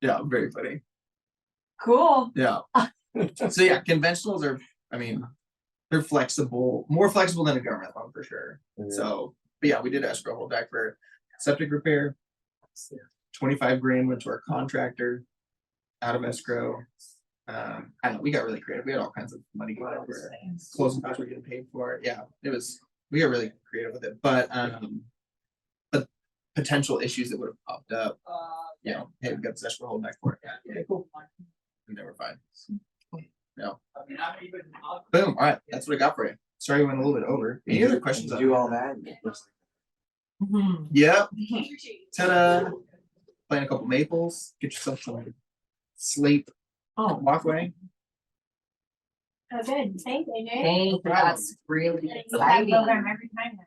Yeah, very funny. Cool. Yeah. So yeah, conventionals are, I mean, they're flexible, more flexible than a government loan for sure. So, but yeah, we did escrow holdback for septic repair. 25 grand went to our contractor out of escrow. I don't know, we got really creative. We had all kinds of money going over. Closing costs were getting paid for. Yeah, we got really creative with it. But potential issues that would have popped up, hey, we got this escrow holdback for it. Yeah, okay, cool. And they were fine. Yeah. Boom. All right, that's what I got for you. Sorry, we went a little bit over. Any other questions? You on do that? all that? Mhm. Yep. Ta-da. Plant a couple maples. Get yourself some slate Oh, walkway. Oh, good, thanks, AJ. thank you. That's really I use that program exciting. every time now.